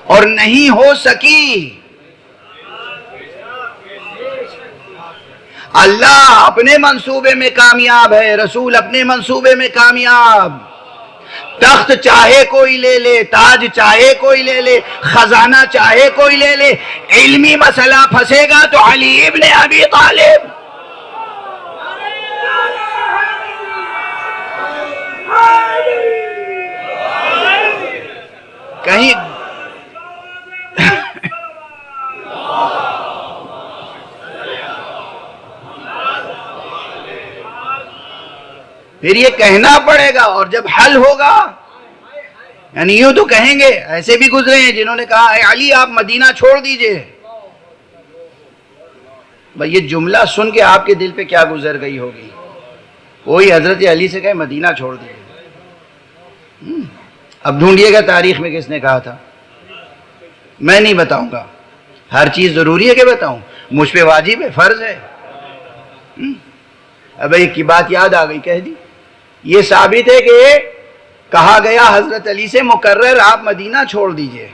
اور نہیں ہو سکی. اللہ اپنے منصوبے میں کامیاب ہے، رسول اپنے منصوبے میں کامیاب. تخت چاہے کوئی لے لے، تاج چاہے کوئی لے لے، خزانہ چاہے کوئی لے لے، علمی مسئلہ پھنسے گا تو علی ابن ابی طالب. کہیں پھر یہ کہنا پڑے گا، اور جب حل ہوگا، یعنی یوں تو کہیں گے، ایسے بھی گزرے ہیں جنہوں نے کہا اے علی آپ مدینہ چھوڑ دیجئے. بھئی یہ جملہ سن کے آپ کے دل پہ کیا گزر گئی ہوگی؟ کوئی حضرت علی سے کہے مدینہ چھوڑ دیجئے. اب ڈھونڈیے گا تاریخ میں کس نے کہا تھا. میں نہیں بتاؤں گا، ہر چیز ضروری ہے کہ بتاؤں، مجھ پہ واجب ہے، فرض ہے. اب ایک کی بات یاد آ گئی، کہہ دی. یہ ثابت ہے کہ کہا گیا حضرت علی سے مقرر آپ مدینہ چھوڑ دیجئے.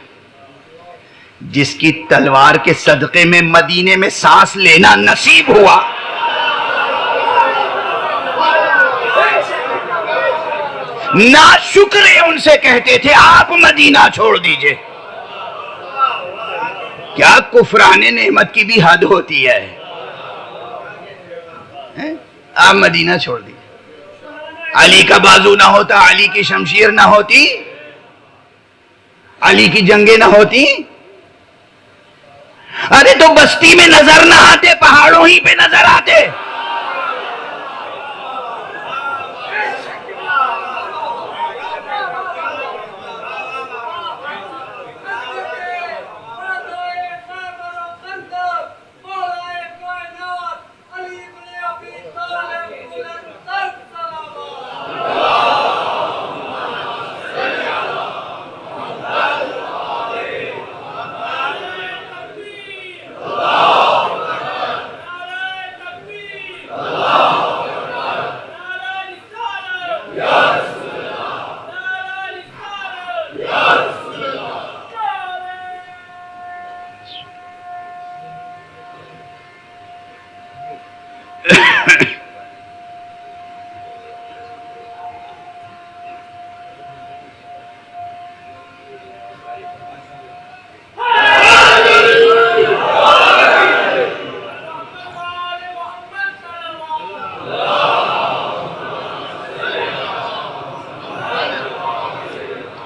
جس کی تلوار کے صدقے میں مدینے میں سانس لینا نصیب ہوا، ناشکرے ان سے کہتے تھے آپ مدینہ چھوڑ دیجئے. کیا کفران نعمت کی بھی حد ہوتی ہے. آپ مدینہ چھوڑ دیجئے. علی کا بازو نہ ہوتا، علی کی شمشیر نہ ہوتی، علی کی جنگیں نہ ہوتی. ارے تو بستی میں نظر نہ آتے، پہاڑوں ہی پہ نظر آتے.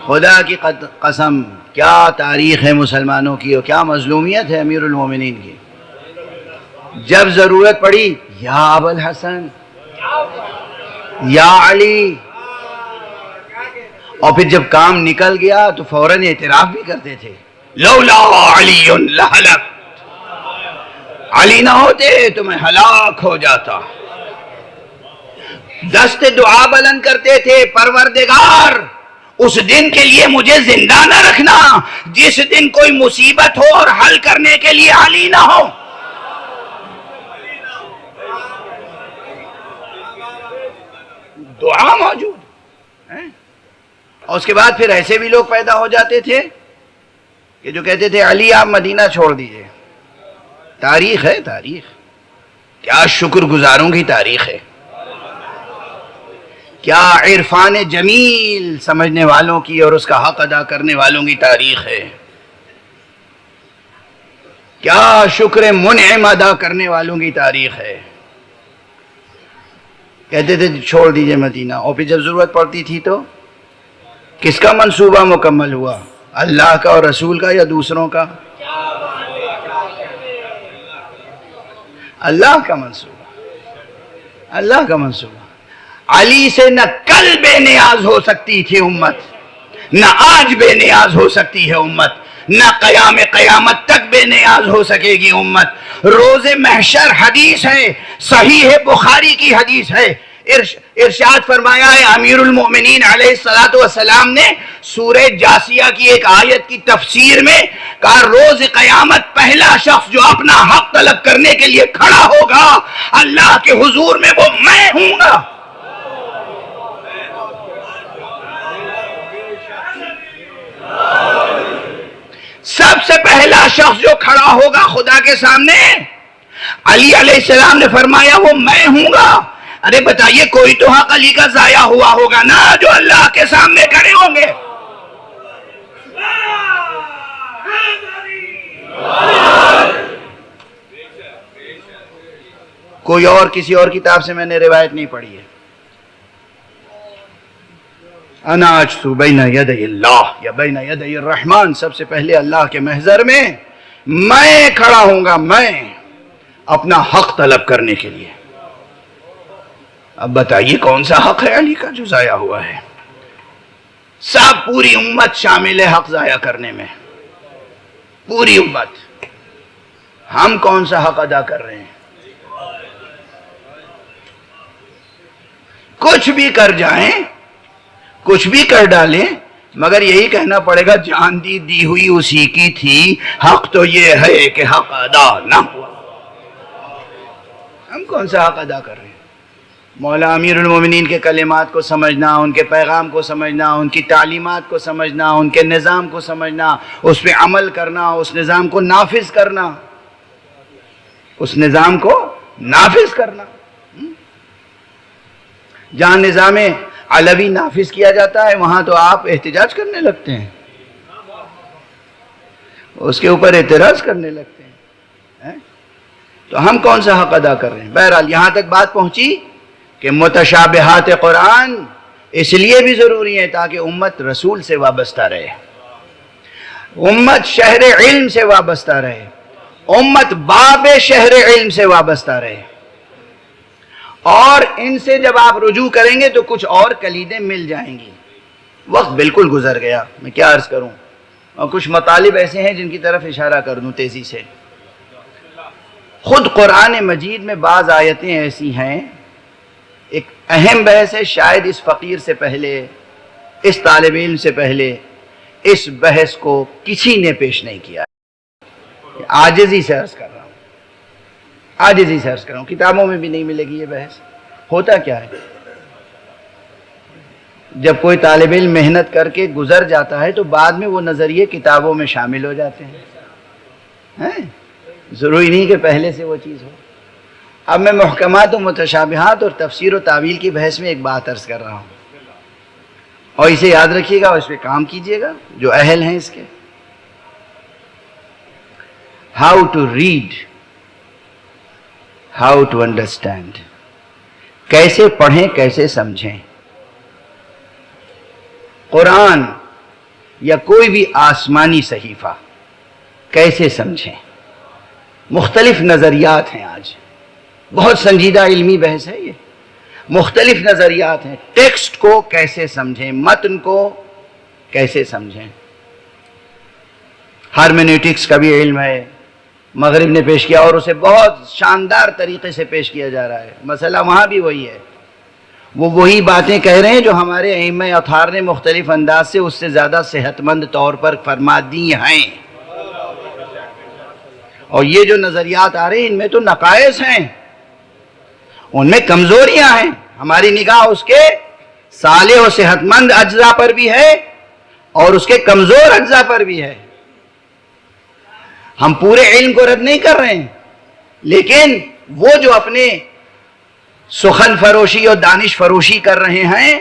خدا کی قسم، کیا تاریخ ہے مسلمانوں کی اور کیا مظلومیت ہے امیر المومنین کی. جب ضرورت پڑی یا ابو الحسن، یا علی، اور پھر جب کام نکل گیا تو فوراً اعتراف بھی کرتے تھے، لولا علی لہلکت، علی نہ ہوتے تو میں ہلاک ہو جاتا. دست دعا بلند کرتے تھے، پروردگار اس دن کے لیے مجھے زندہ نہ رکھنا جس دن کوئی مصیبت ہو اور حل کرنے کے لیے علی نہ ہو. دعا موجود ہے. اور اس کے بعد پھر ایسے بھی لوگ پیدا ہو جاتے تھے کہ جو کہتے تھے علی آپ مدینہ چھوڑ دیجئے. تاریخ ہے، تاریخ کیا شکر گزاروں کی تاریخ ہے، کیا عرفان جمیل سمجھنے والوں کی اور اس کا حق ادا کرنے والوں کی تاریخ ہے، کیا شکر منعم ادا کرنے والوں کی تاریخ ہے. کہتے تھے چھوڑ دیجئے مدینہ، اور پھر جب ضرورت پڑتی تھی تو کس کا منصوبہ مکمل ہوا؟ اللہ کا اور رسول کا یا دوسروں کا؟ اللہ کا منصوبہ، اللہ کا منصوبہ. علی سے نہ کل بے نیاز ہو سکتی تھی امت، نہ آج بے نیاز ہو سکتی ہے امت، نہ قیامت تک بے نیاز ہو سکے گی امت. روز محشر حدیث ہے، صحیح بخاری کی حدیث ہے، ارشاد فرمایا ہے امیر المؤمنین علیہ السلام نے سورہ جاسیہ کی ایک آیت کی تفسیر میں کہا روز قیامت پہلا شخص جو اپنا حق طلب کرنے کے لیے کھڑا ہوگا اللہ کے حضور میں وہ میں ہوں گا. سب سے پہلا شخص جو کھڑا ہوگا خدا کے سامنے، علی علیہ السلام نے فرمایا وہ میں ہوں گا. ارے بتائیے کوئی تو حق علی کا ضائع ہوا ہوگا نا جو اللہ کے سامنے کھڑے ہوں گے. کوئی اور کسی اور کتاب سے میں نے روایت نہیں پڑھی ہے. انا اجتو بین یدی اللہ یا بین یدی الرحمن، سب سے پہلے اللہ کے محضر میں میں کھڑا ہوں گا، میں اپنا حق طلب کرنے کے لیے. اب بتائیے کون سا حق ہے علی کا جو ضائع ہوا ہے؟ سب پوری امت شامل ہے حق ضائع کرنے میں، پوری امت. ہم کون سا حق ادا کر رہے ہیں؟ کچھ بھی کر جائیں، کچھ بھی کر ڈالیں، مگر یہی کہنا پڑے گا جان دی ہوئی اسی کی تھی. حق تو یہ ہے کہ حق ادا نہ ہوا. ہم کون سا حق ادا کر رہے ہیں؟ مولا امیر المومنین کے کلمات کو سمجھنا، ان کے پیغام کو سمجھنا، ان کی تعلیمات کو سمجھنا، ان کے نظام کو سمجھنا، اس پہ عمل کرنا، اس نظام کو نافذ کرنا، اس نظام کو نافذ کرنا. جہاں نظام علوی نافذ کیا جاتا ہے وہاں تو آپ احتجاج کرنے لگتے ہیں، اس کے اوپر اعتراض کرنے لگتے ہیں. تو ہم کون سا حق ادا کر رہے ہیں؟ بہرحال یہاں تک بات پہنچی کہ متشابہات قرآن اس لیے بھی ضروری ہے تاکہ امت رسول سے وابستہ رہے، امت شہر علم سے وابستہ رہے، امت باب شہر علم سے وابستہ رہے، اور ان سے جب آپ رجوع کریں گے تو کچھ اور کلیدیں مل جائیں گی۔ وقت بالکل گزر گیا، میں کیا عرض کروں، اور کچھ مطالب ایسے ہیں جن کی طرف اشارہ کر دوں تیزی سے۔ خود قرآن مجید میں بعض آیتیں ایسی ہیں، ایک اہم بحث ہے، شاید اس فقیر سے پہلے، اس طالب علم سے پہلے اس بحث کو کسی نے پیش نہیں کیا۔ عاجزی سے عرض کر رہا ہوں، عاجزی سے عرض کر رہا ہوں، کتابوں میں بھی نہیں ملے گی یہ بحث۔ ہوتا کیا ہے، جب کوئی طالب علم محنت کر کے گزر جاتا ہے تو بعد میں وہ نظریے کتابوں میں شامل ہو جاتے ہیں، ضروری نہیں کہ پہلے سے وہ چیز ہو۔ اب میں محکمات و متشابہات اور تفسیر و تعویل کی بحث میں ایک بات عرض کر رہا ہوں، اور اسے یاد رکھیے گا اور اس پہ کام کیجیے گا جو اہل ہیں اس کے۔ How to read, how to understand, کیسے پڑھیں کیسے سمجھیں۔ قرآن یا کوئی بھی آسمانی صحیفہ کیسے سمجھیں؟ مختلف نظریات ہیں، آج بہت سنجیدہ علمی بحث ہے یہ، مختلف نظریات ہیں۔ ٹیکسٹ کو کیسے سمجھیں، متن کو کیسے سمجھیں۔ ہارمینیوٹکس کا بھی علم ہے، مغرب نے پیش کیا اور اسے بہت شاندار طریقے سے پیش کیا جا رہا ہے۔ مسئلہ وہاں بھی وہی ہے، وہ وہی باتیں کہہ رہے ہیں جو ہمارے ائمہ اطہار نے مختلف انداز سے اس سے زیادہ صحت مند طور پر فرما دی ہیں، اور یہ جو نظریات آ رہے ہیں ان میں تو نقائص ہیں، ان میں کمزوریاں ہیں۔ ہماری نگاہ اس کے صالح و صحت مند اجزاء پر بھی ہے اور اس کے کمزور اجزاء پر بھی ہے۔ ہم پورے علم کو رد نہیں کر رہے ہیں، لیکن وہ جو اپنے سخن فروشی اور دانش فروشی کر رہے ہیں،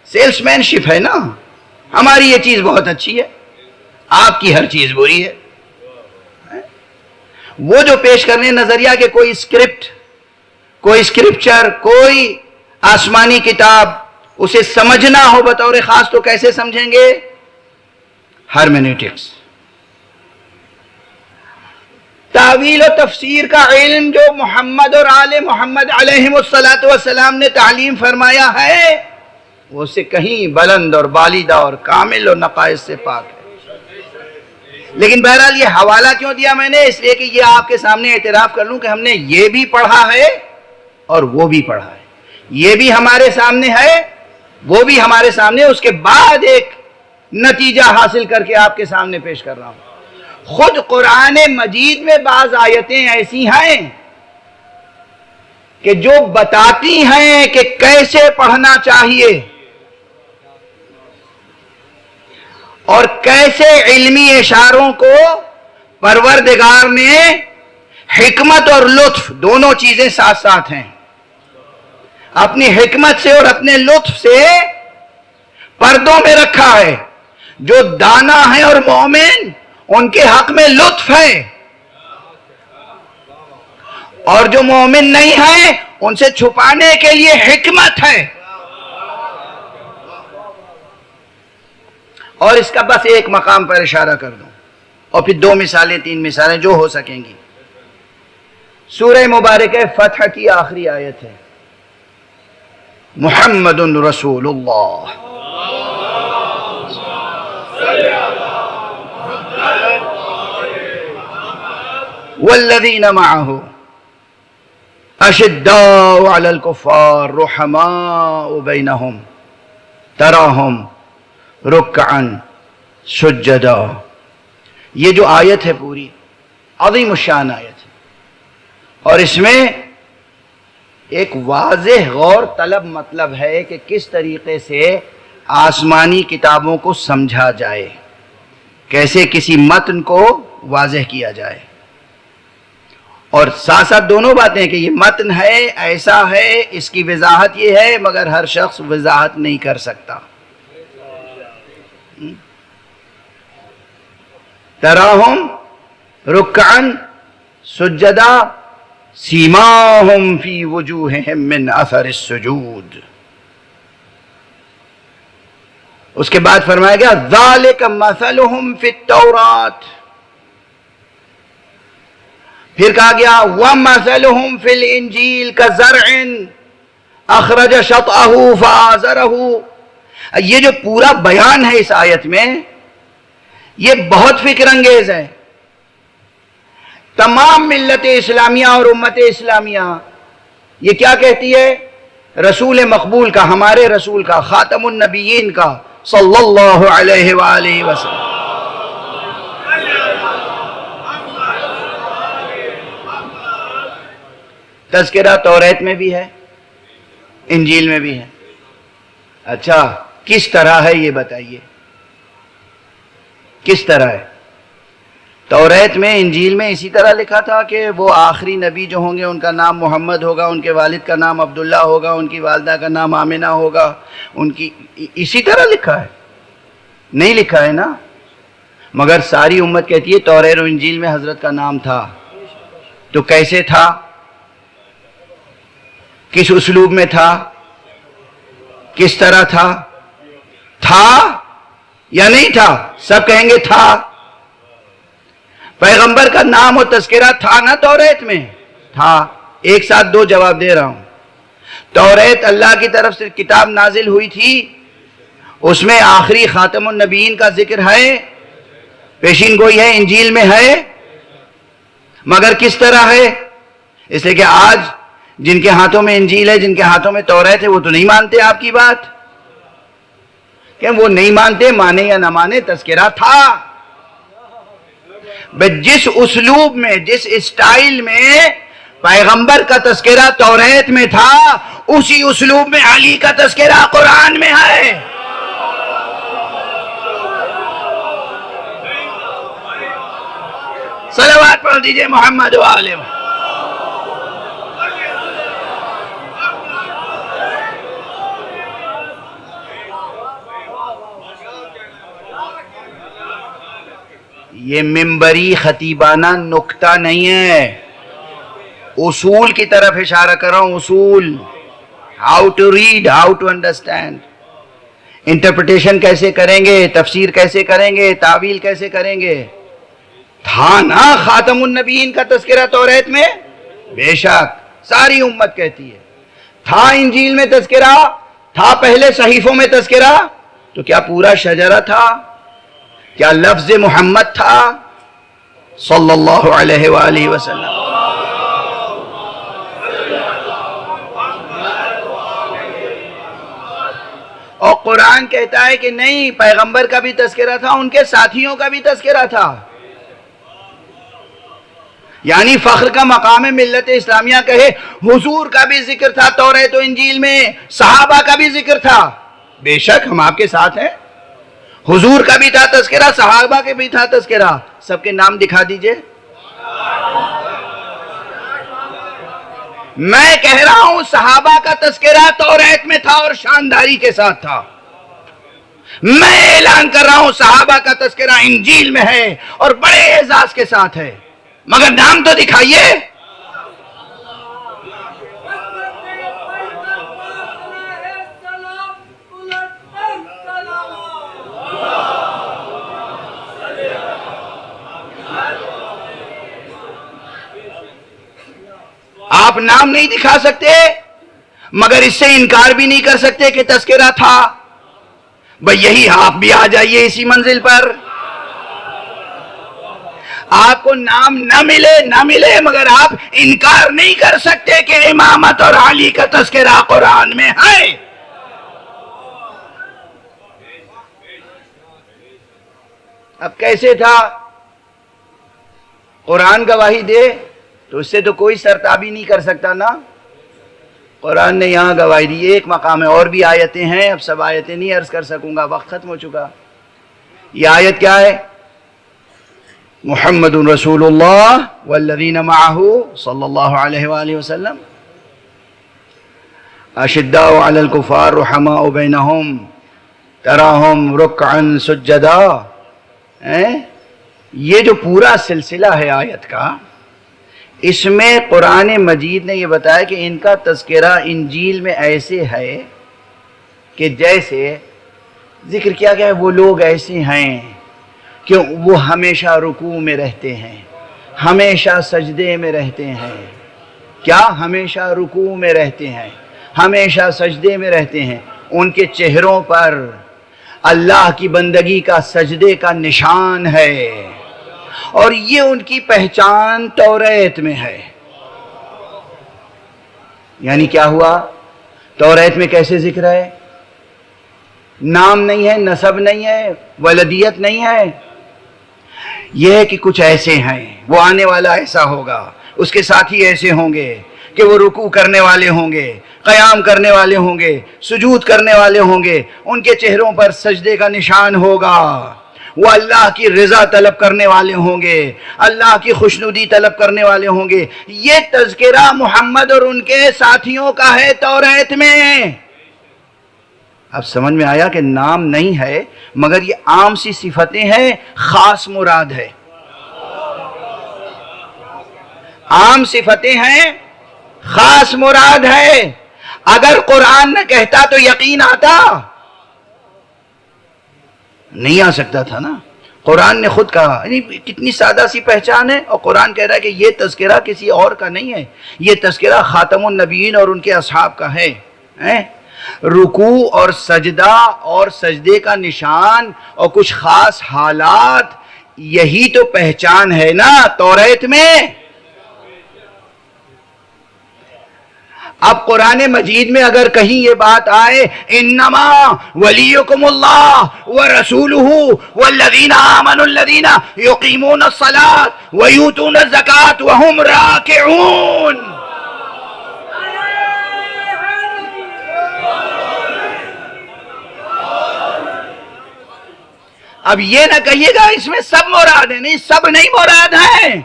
سیلس مین شپ ہے نا، ہماری یہ چیز بہت اچھی ہے، آپ کی ہر چیز بری ہے۔ وہ جو پیش کرنے نظریہ کہ کوئی اسکرپٹ، کوئی اسکرپچر، کوئی آسمانی کتاب اسے سمجھنا ہو بطور خاص تو کیسے سمجھیں گے؟ ہرمینیوٹکس۔ تعویل و تفسیر کا علم جو محمد اور آل محمد علیہ السلام نے تعلیم فرمایا ہے، وہ اس سے کہیں بلند اور بالیدہ اور کامل اور نقائص سے پاک ہے۔ لیکن بہرحال یہ حوالہ کیوں دیا میں نے؟ اس لیے کہ یہ آپ کے سامنے اعتراف کر لوں کہ ہم نے یہ بھی پڑھا ہے اور وہ بھی پڑھا ہے، یہ بھی ہمارے سامنے ہے، وہ بھی ہمارے سامنے، اس کے بعد ایک نتیجہ حاصل کر کے آپ کے سامنے پیش کر رہا ہوں۔ خود قرآن مجید میں بعض آیتیں ایسی ہیں کہ جو بتاتی ہیں کہ کیسے پڑھنا چاہیے اور کیسے علمی اشاروں کو پروردگار نے حکمت اور لطف دونوں چیزیں ساتھ ساتھ ہیں، اپنی حکمت سے اور اپنے لطف سے پردوں میں رکھا ہے۔ جو دانا ہے اور مومن ان کے حق میں لطف ہے، اور جو مومن نہیں ہے ان سے چھپانے کے لیے حکمت ہے۔ اور اس کا بس ایک مقام پر اشارہ کر دوں اور پھر 2 مثالیں 3 مثالیں جو ہو سکیں گی۔ سورہ مبارکہ فتح کی آخری آیت ہے، محمد رسول اللہ والذین معه اشداء علی الکفار رحماء بینہم تراہم رکعا سجدا۔ یہ جو آیت ہے پوری عظیم الشان آیت ہے، اور اس میں ایک واضح غور طلب مطلب ہے کہ کس طریقے سے آسمانی کتابوں کو سمجھا جائے، کیسے کسی متن کو واضح کیا جائے، اور ساتھ ساتھ دونوں باتیں کہ یہ متن ہے، ایسا ہے، اس کی وضاحت یہ ہے، مگر ہر شخص وضاحت نہیں کر سکتا۔ تراہم رکعا سجدا سیماہم فی وجوہہم من اثر السجود. اس کے بعد فرمایا گیا ذالک مثلہم فی التورات. پھر کہا گیا وَمَثَلُهُمْ فِي الْإِنْجِيلِ كَزَرْعٍ أَخْرَجَ شَطْأَهُ فَآزَرَهُ. یہ جو پورا بیان ہے اس آیت میں یہ بہت فکر انگیز ہے. تمام ملت اسلامیہ اور امت اسلامیہ یہ کیا کہتی ہے؟ رسول مقبول کا، ہمارے رسول کا، خاتم النبیین کا صلی اللہ علیہ وآلہ وسلم. تذکرہ توریت میں بھی ہے، انجیل میں بھی ہے. اچھا کس طرح ہے یہ بتائیے، کس طرح ہے؟ توریت میں، انجیل میں اسی طرح لکھا تھا کہ وہ آخری نبی جو ہوں گے ان کا نام محمد ہوگا، ان کے والد کا نام عبداللہ ہوگا، ان کی والدہ کا نام آمنہ ہوگا، ان کی اسی طرح لکھا ہے؟ نہیں لکھا ہے نا. مگر ساری امت کہتی ہے توریت اور انجیل میں حضرت کا نام تھا. تو کیسے تھا؟ کس اسلوب میں تھا؟ کس طرح تھا؟ تھا یا نہیں تھا؟ سب کہیں گے تھا. پیغمبر کا نام و تذکرہ تھا نا توریت میں؟ تھا. ایک ساتھ دو جواب دے رہا ہوں. توریت اللہ کی طرف سے کتاب نازل ہوئی تھی، اس میں آخری خاتم النبیین کا ذکر ہے، پیشین گوئی ہے. انجیل میں ہے مگر کس طرح ہے؟ اس لیے کہ آج جن کے ہاتھوں میں انجیل ہے، جن کے ہاتھوں میں توریت ہے، وہ تو نہیں مانتے آپ کی بات. کہ وہ نہیں مانتے، مانے یا نہ مانے، تذکرہ تھا. جس اسلوب میں، جس اسٹائل میں پیغمبر کا تذکرہ توریت میں تھا، اسی اسلوب میں علی کا تذکرہ قرآن میں ہے. صلوات پڑھ دیجئے محمد و آلہ محمد. یہ منبری خطیبانہ نکتہ نہیں ہے، اصول کی طرف اشارہ کر رہا ہوں. اصول، how to read, how to understand. Interpretation کیسے کریں گے، تفسیر کیسے کریں گے، تعویل کیسے کریں گے. تھا نا خاتم النبیین کا تذکرہ توریت میں؟ بے شک ساری امت کہتی ہے. تھا انجیل میں تذکرہ، تھا پہلے صحیفوں میں تذکرہ. تو کیا پورا شجرہ تھا؟ کیا لفظ محمد تھا صلی اللہ علیہ وآلہ وسلم؟ اور قرآن کہتا ہے کہ نہیں، پیغمبر کا بھی تذکرہ تھا، ان کے ساتھیوں کا بھی تذکرہ تھا. یعنی فخر کا مقام ملت اسلامیہ کہے حضور کا بھی ذکر تھا توریت و انجیل میں، صحابہ کا بھی ذکر تھا. بے شک ہم آپ کے ساتھ ہیں. حضور کا بھی تھا تذکرہ، صحابہ کے بھی تھا تذکرہ. سب کے نام دکھا دیجئے. میں کہہ رہا ہوں صحابہ کا تذکرہ توریت میں تھا اور شانداری کے ساتھ تھا. میں اعلان کر رہا ہوں صحابہ کا تذکرہ انجیل میں ہے اور بڑے اعزاز کے ساتھ ہے. مگر نام تو دکھائیے. آپ نام نہیں دکھا سکتے مگر اس سے انکار بھی نہیں کر سکتے کہ تذکرہ تھا. بھئی یہی آپ بھی آ جائیے اسی منزل پر. آپ کو نام نہ ملے مگر آپ انکار نہیں کر سکتے کہ امامت اور علی کا تذکرہ قرآن میں ہے. اب کیسے تھا؟ قرآن گواہی دے تو اس سے تو کوئی سرتابی نہیں کر سکتا نا. قرآن نے یہاں گواہی دی. ایک مقام ہے، اور بھی آیتیں ہیں، اب سب آیتیں نہیں عرض کر سکوں گا، وقت ختم ہو چکا. یہ آیت کیا ہے؟ محمد رسول اللہ والذین معہ صلی اللہ علیہ وآلہ وسلم اشداء علی الکفار رحماء بینہم تراہم رکعا سجدا. یہ جو پورا سلسلہ ہے آیت کا، اس میں قرآن مجید نے یہ بتایا کہ ان کا تذکرہ انجیل میں ایسے ہے کہ جیسے ذکر کیا گیا ہے وہ لوگ ایسے ہیں کہ وہ ہمیشہ رکوع میں رہتے ہیں، ہمیشہ سجدے میں رہتے ہیں۔ کیا؟ ہمیشہ رکوع میں رہتے ہیں، ہمیشہ سجدے میں رہتے ہیں۔ ان کے چہروں پر اللہ کی بندگی کا سجدے کا نشان ہے، اور یہ ان کی پہچان توریت میں ہے۔ یعنی کیا ہوا؟ توریت میں کیسے ذکر ہے؟ نام نہیں ہے، نسب نہیں ہے، ولدیت نہیں ہے، یہ ہے کہ کچھ ایسے ہیں، وہ آنے والا ایسا ہوگا، اس کے ساتھی ایسے ہوں گے کہ وہ رکوع کرنے والے ہوں گے، قیام کرنے والے ہوں گے، سجود کرنے والے ہوں گے، ان کے چہروں پر سجدے کا نشان ہوگا، وہ اللہ کی رضا طلب کرنے والے ہوں گے، اللہ کی خوشنودی طلب کرنے والے ہوں گے۔ یہ تذکرہ محمد اور ان کے ساتھیوں کا ہے توریت میں۔ اب سمجھ میں آیا کہ نام نہیں ہے مگر یہ عام سی صفتیں ہیں، خاص مراد ہے۔ عام صفتیں ہیں، خاص مراد ہے۔ اگر قرآن نہ کہتا تو یقین آتا؟ نہیں آ سکتا تھا نا۔ قرآن نے خود کہا، کتنی سادہ سی پہچان ہے، اور قرآن کہہ رہا ہے کہ یہ تذکرہ کسی اور کا نہیں ہے، یہ تذکرہ خاتم النبیین اور ان کے اصحاب کا ہے۔ رکوع اور سجدہ اور سجدے کا نشان اور کچھ خاص حالات، یہی تو پہچان ہے نا توریت میں۔ اب قرآن مجید میں اگر کہیں یہ بات آئے انما ولیکم اللہ ورسولہ والذین آمنوا الذین یقیمون الصلاة ویؤتون الزکاة وہم راکعون، اب یہ نہ کہیے گا اس میں سب مراد ہیں، نہیں، سب نہیں مراد ہیں۔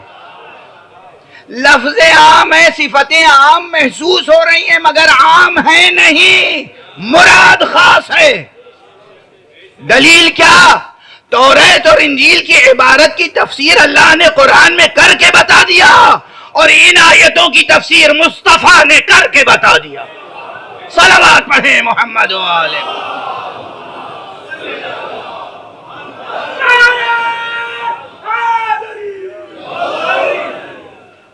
لفظ عام ہے، صفتیں عام محسوس ہو رہی ہیں مگر عام ہے نہیں، مراد خاص ہے۔ دلیل کیا؟ توریت اور انجیل کی عبارت کی تفسیر اللہ نے قرآن میں کر کے بتا دیا، اور ان آیتوں کی تفسیر مصطفیٰ نے کر کے بتا دیا۔ صلوات پڑھیں محمد و آلہ۔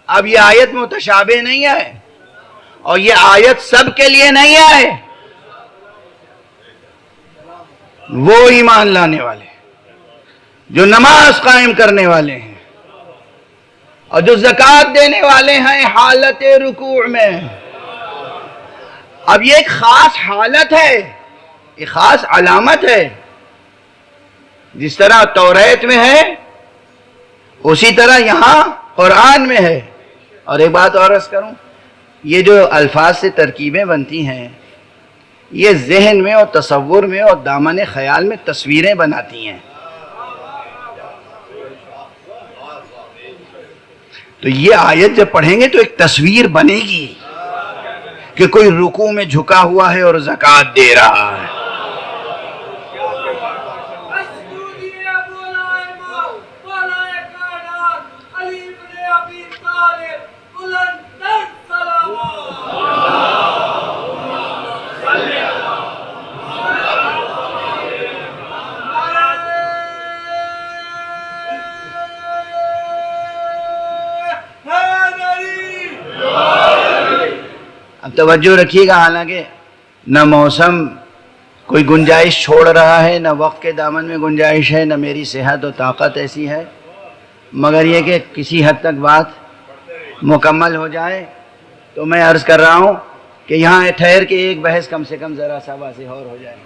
اب یہ آیت متشابہ نہیں ہے، اور یہ آیت سب کے لیے نہیں ہے۔ وہ ایمان لانے والے جو نماز قائم کرنے والے ہیں اور جو زکوٰۃ دینے والے ہیں حالت رکوع میں۔ اب یہ ایک خاص حالت ہے، ایک خاص علامت ہے، جس طرح توریت میں ہے اسی طرح یہاں قرآن میں ہے۔ اور ایک بات اور عرض کروں، یہ جو الفاظ سے ترکیبیں بنتی ہیں یہ ذہن میں اور تصور میں اور دامن خیال میں تصویریں بناتی ہیں۔ تو یہ آیت جب پڑھیں گے تو ایک تصویر بنے گی کہ کوئی رکوع میں جھکا ہوا ہے اور زکوٰۃ دے رہا ہے۔ اب توجہ رکھیے گا، حالانکہ نہ موسم کوئی گنجائش چھوڑ رہا ہے، نہ وقت کے دامن میں گنجائش ہے، نہ میری صحت و طاقت ایسی ہے، مگر یہ کہ کسی حد تک بات مکمل ہو جائے تو میں عرض کر رہا ہوں کہ یہاں ٹھہر کے ایک بحث کم سے کم ذرا سا واضح اور ہو جائے۔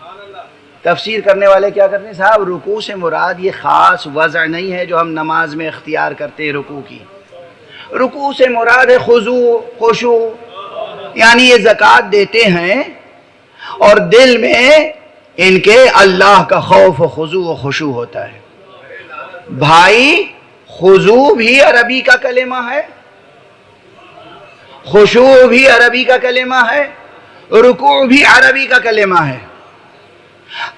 تفسیر کرنے والے کیا کرتے ہیں؟ صاحب رکوع سے مراد یہ خاص وضع نہیں ہے جو ہم نماز میں اختیار کرتے ہیں رکوع کی۔ رکوع سے مراد ہے خضوع، خشوع، یعنی یہ زکوٰۃ دیتے ہیں اور دل میں ان کے اللہ کا خوف و خضوع و خشوع ہوتا ہے۔ بھائی خضوع بھی عربی کا کلمہ ہے، خشوع بھی عربی کا کلمہ ہے، رکوع بھی عربی کا کلمہ ہے۔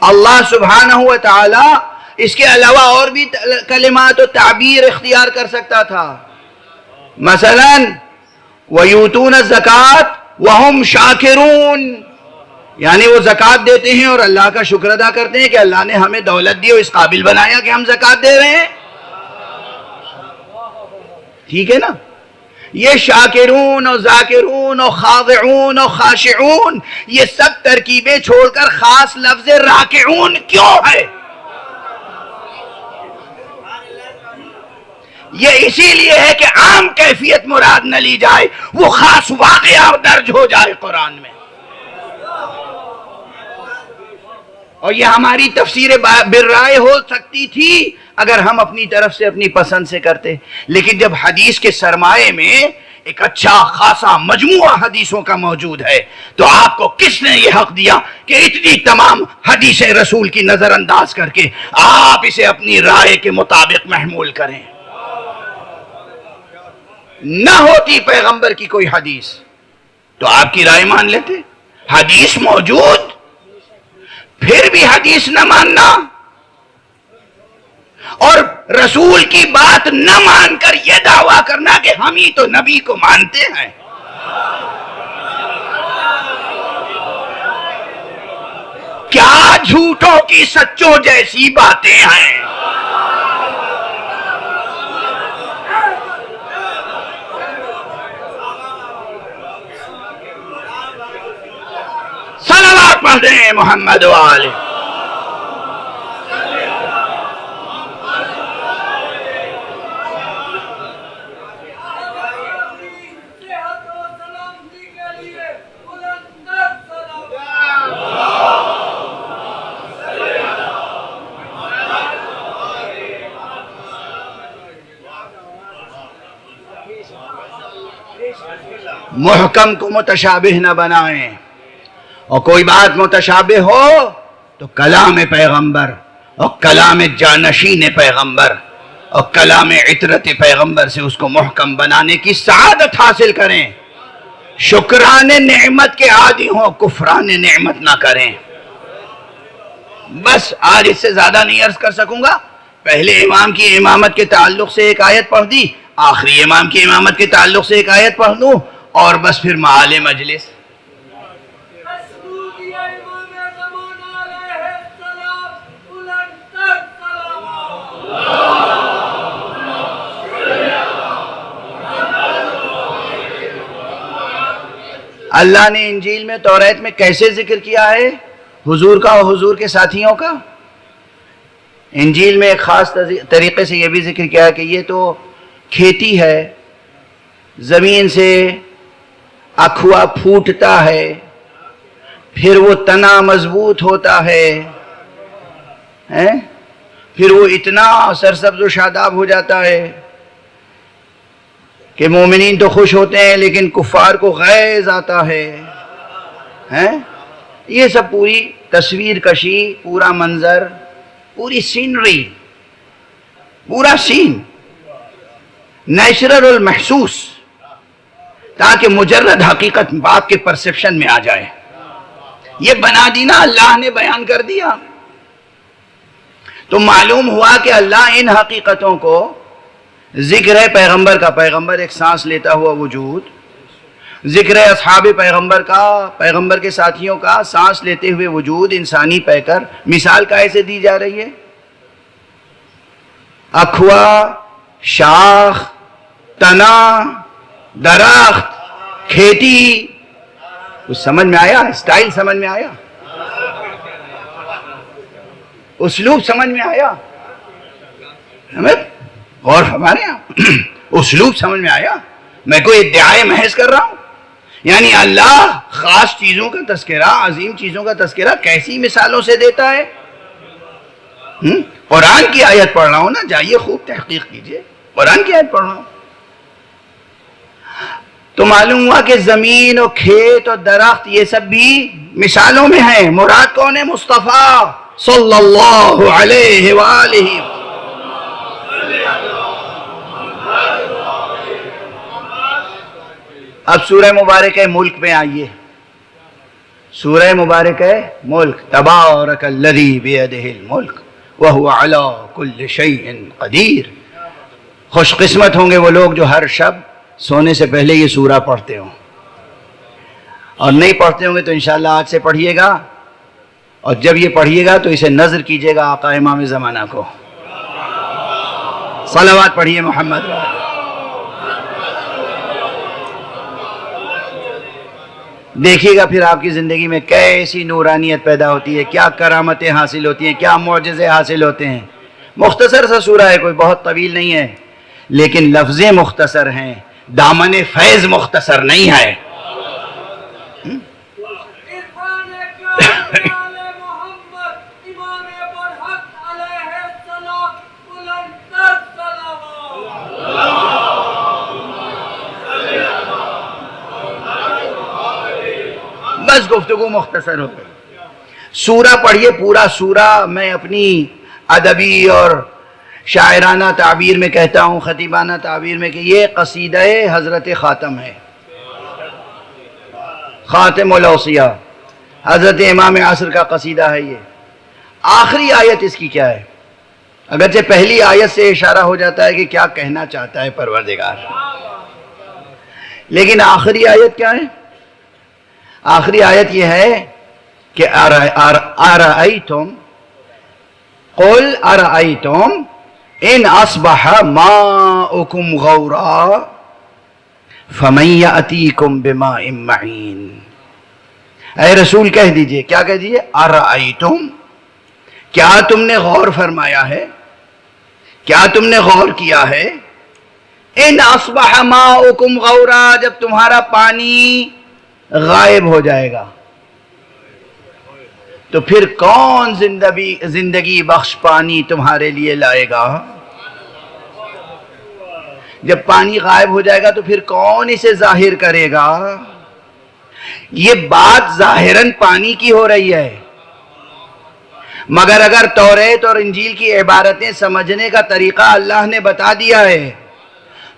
اللہ سبحانہ و تعالی اس کے علاوہ اور بھی کلمات و تعبیر اختیار کر سکتا تھا، مثلا وَيُؤْتُونَ الزَّكَاةَ وَهُمْ شَاكِرُونَ، یعنی وہ زکوٰۃ دیتے ہیں اور اللہ کا شکر ادا کرتے ہیں کہ اللہ نے ہمیں دولت دی اور اس قابل بنایا کہ ہم زکوٰۃ دے رہے ہیں. ٹھیک ہے نا؟ یہ شاکرون اور ذاکرون اور خاضعون اور خاشعون، یہ سب ترکیبیں چھوڑ کر خاص لفظ راکعون کیوں ہے؟ یہ اسی لیے ہے کہ عام کیفیت مراد نہ لی جائے، وہ خاص واقعہ درج ہو جائے قرآن میں. اور یہ ہماری تفسیر بالرائے ہو سکتی تھی اگر ہم اپنی طرف سے اپنی پسند سے کرتے، لیکن جب حدیث کے سرمایے میں ایک اچھا خاصا مجموعہ حدیثوں کا موجود ہے تو آپ کو کس نے یہ حق دیا کہ اتنی تمام حدیث رسول کی نظر انداز کر کے آپ اسے اپنی رائے کے مطابق محمول کریں؟ نہ ہوتی پیغمبر کی کوئی حدیث تو آپ کی رائے مان لیتے. حدیث موجود پھر بھی حدیث نہ ماننا اور رسول کی بات نہ مان کر یہ دعویٰ کرنا کہ ہم ہی تو نبی کو مانتے ہیں. کیا جھوٹوں کی سچوں جیسی باتیں ہیں. صلوات پڑھ دیں محمد والے. محکم کو متشابہ نہ بنائیں، اور کوئی بات متشابہ ہو تو کلام پیغمبر اور کلام جانشین پیغمبر اور کلام عطرت پیغمبر سے اس کو محکم بنانے کی سعادت حاصل کریں. شکران نعمت کے عادی ہوں، کفران نعمت نہ کریں. بس آج اس سے زیادہ نہیں عرض کر سکوں گا. پہلے امام کی امامت کے تعلق سے ایک آیت پڑھ دی، آخری امام کی امامت کے تعلق سے ایک آیت پڑھ دوں اور بس پھر معال مجلس. اللہ نے انجیل میں توریت میں کیسے ذکر کیا ہے حضور کا اور حضور کے ساتھیوں کا؟ انجیل میں ایک خاص طریقے سے یہ بھی ذکر کیا ہے کہ یہ تو کھیتی ہے، زمین سے اکھوا پھوٹتا ہے، پھر وہ تنا مضبوط ہوتا ہے، پھر وہ اتنا سرسبز و شاداب ہو جاتا ہے کہ مومنین تو خوش ہوتے ہیں لیکن کفار کو غیظ آتا ہے. یہ سب پوری تصویر کشی، پورا منظر، پوری سینری، پورا سین نیچرل المحسوس، تاکہ مجرد حقیقت بات کے پرسپشن میں آ جائے. یہ بنا دی نا، اللہ نے بیان کر دیا. تو معلوم ہوا کہ اللہ ان حقیقتوں کو، ذکر ہے پیغمبر کا، پیغمبر ایک سانس لیتا ہوا وجود، ذکر ہے اصحاب پیغمبر کا، پیغمبر کے ساتھیوں کا سانس لیتے ہوئے وجود انسانی پہ کر. مثال کیسے دی جا رہی ہے؟ اکھوا، شاخ، تنا، درخت، کھیتی. کچھ سمجھ میں آیا؟ اسٹائل سمجھ میں آیا؟ اسلوب سمجھ میں آیا؟ غور فرمائیں آپ، اسلوب سمجھ میں آیا؟ میں کوئی ادعائے محض کر رہا ہوں؟ یعنی اللہ خاص چیزوں کا تذکرہ، عظیم چیزوں کا تذکرہ کیسی مثالوں سے دیتا ہے. قرآن کی آیت پڑھ رہا ہوں نا، جائیے خوب تحقیق کیجئے، قرآن کی آیت پڑھ رہا ہوں. تو معلوم ہوا کہ زمین اور کھیت اور درخت یہ سب بھی مثالوں میں ہیں. مراد کون ہے؟ مصطفیٰ صلی اللہ علیہ وآلہ. اب سورہ مبارک ملک میں آئیے. سورہ مبارک ملک، تبارک الذی بیدہ الملک وہو علی کل شیء قدیر. خوش قسمت ہوں گے وہ لوگ جو ہر شب سونے سے پہلے یہ سورہ پڑھتے ہوں، اور نہیں پڑھتے ہوں گے تو انشاءاللہ آج سے پڑھیے گا، اور جب یہ پڑھیے گا تو اسے نظر کیجیے گا آقا امام زمانہ کو۔ صلوات پڑھیے محمد۔ دیکھیے گا پھر آپ کی زندگی میں کیسی نورانیت پیدا ہوتی ہے، کیا کرامتیں حاصل ہوتی ہیں، کیا معجزے حاصل ہوتے ہیں۔ مختصر سا سورہ ہے، کوئی بہت طویل نہیں ہے، لیکن لفظیں مختصر ہیں، دامن فیض مختصر نہیں ہے۔ بس گفتگو مختصر ہو گئی۔ سورہ پڑھیے، پورا سورہ میں اپنی ادبی اور شاعرانہ تعبیر میں کہتا ہوں، خطیبانہ تعبیر میں، کہ یہ قصیدہ حضرت خاتم ہے، خاتم الاوصیاء، حضرت امام عصر کا قصیدہ ہے یہ۔ آخری آیت اس کی کیا ہے؟ اگرچہ پہلی آیت سے اشارہ ہو جاتا ہے کہ کیا کہنا چاہتا ہے پروردگار، لیکن آخری آیت کیا ہے؟ آخری آیت یہ ہے کہ ارأیتم قل ارأیتم ان اصبح ماؤکم غورا فمن یأتیکم بماء معین۔ اے رسول کہہ دیجئے، کیا کہہ دیجئے؟ ارأیتم، کیا تم نے غور فرمایا ہے، کیا تم نے غور کیا ہے؟ ان اصبح ماؤکم غورا، جب تمہارا پانی غائب ہو جائے گا تو پھر کون زندگی بخش پانی تمہارے لیے لائے گا؟ جب پانی غائب ہو جائے گا تو پھر کون اسے ظاہر کرے گا؟ یہ بات ظاہراً پانی کی ہو رہی ہے، مگر اگر توریت اور انجیل کی عبارتیں سمجھنے کا طریقہ اللہ نے بتا دیا ہے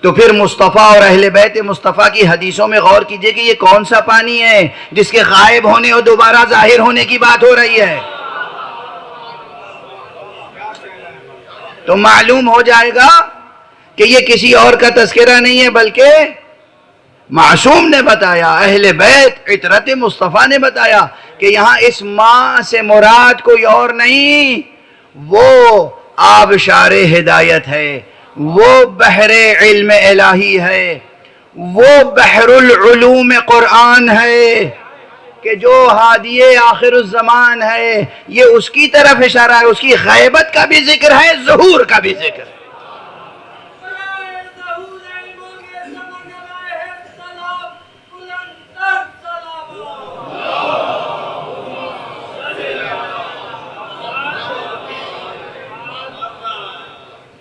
تو پھر مصطفیٰ اور اہل بیت مصطفیٰ کی حدیثوں میں غور کیجئے کہ یہ کون سا پانی ہے جس کے غائب ہونے اور دوبارہ ظاہر ہونے کی بات ہو رہی ہے۔ تو معلوم ہو جائے گا کہ یہ کسی اور کا تذکرہ نہیں ہے، بلکہ معصوم نے بتایا، اہل بیت عطرت مصطفیٰ نے بتایا کہ یہاں اس ماء سے مراد کوئی اور نہیں، وہ آبشار ہدایت ہے، وہ بحر علم الہی ہے، وہ بحر العلوم قرآن ہے، کہ جو ہادی آخر الزمان ہے، یہ اس کی طرف اشارہ ہے۔ اس کی غیبت کا بھی ذکر ہے، ظہور کا بھی ذکر ہے۔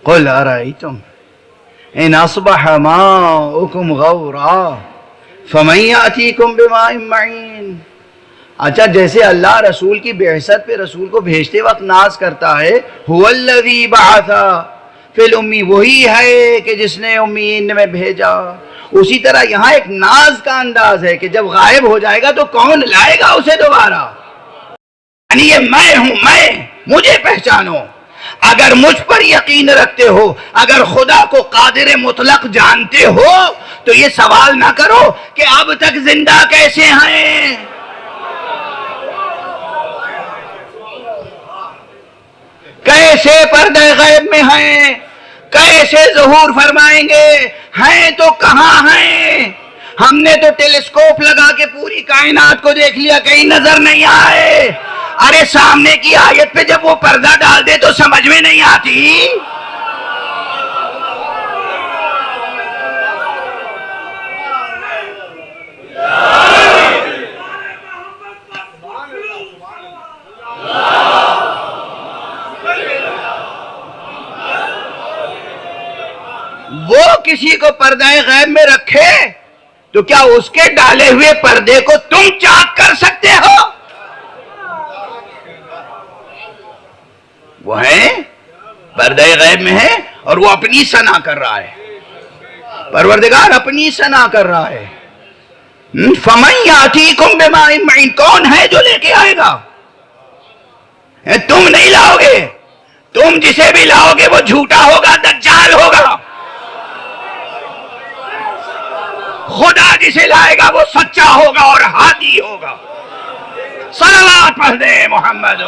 قل ارأیتم ان اصبح ماؤکم غورا فمن یأتیکم بماء معین۔ اچھا، جیسے اللہ رسول کی بعثت پہ رسول کو بھیجتے وقت ناز کرتا ہے، هو الذی بعث فی الامی، وہی ہے کہ جس نے امیین میں بھیجا، اسی طرح یہاں ایک ناز کا انداز ہے کہ جب غائب ہو جائے گا تو کون لائے گا اسے دوبارہ؟ یعنی یہ میں ہوں، میں، مجھے پہچانو۔ اگر مجھ پر یقین رکھتے ہو، اگر خدا کو قادر مطلق جانتے ہو تو یہ سوال نہ کرو کہ اب تک زندہ کیسے ہیں۔ کیسے پردہ غیب میں ہیں، کیسے ظہور فرمائیں گے، ہیں تو کہاں ہیں؟ ہم نے تو ٹیلیسکوپ لگا کے پوری کائنات کو دیکھ لیا، کہیں نظر نہیں آئے۔ ارے سامنے کی آیت پہ جب وہ پردہ ڈال دے تو سمجھ میں نہیں آتی۔ وہ کسی کو پردہ غیب میں رکھے تو کیا اس کے ڈالے ہوئے پردے کو تم چاک کر سکتے ہو؟ وہ ہے پردہ غیب میں ہے اور وہ اپنی ثنا کر رہا ہے، پروردگار اپنی ثنا کر رہا ہے۔ فَمَن يَأْتِيكُم بِمَاءٍ مَّعِينٍ، کون ہے جو لے کے آئے گا؟ تم نہیں لاؤ گے، تم جسے بھی لاؤ گے وہ جھوٹا ہوگا، دجال ہوگا۔ خدا جسے لائے گا وہ سچا ہوگا اور ہادی ہوگا. صلوات پڑھ دیں محمد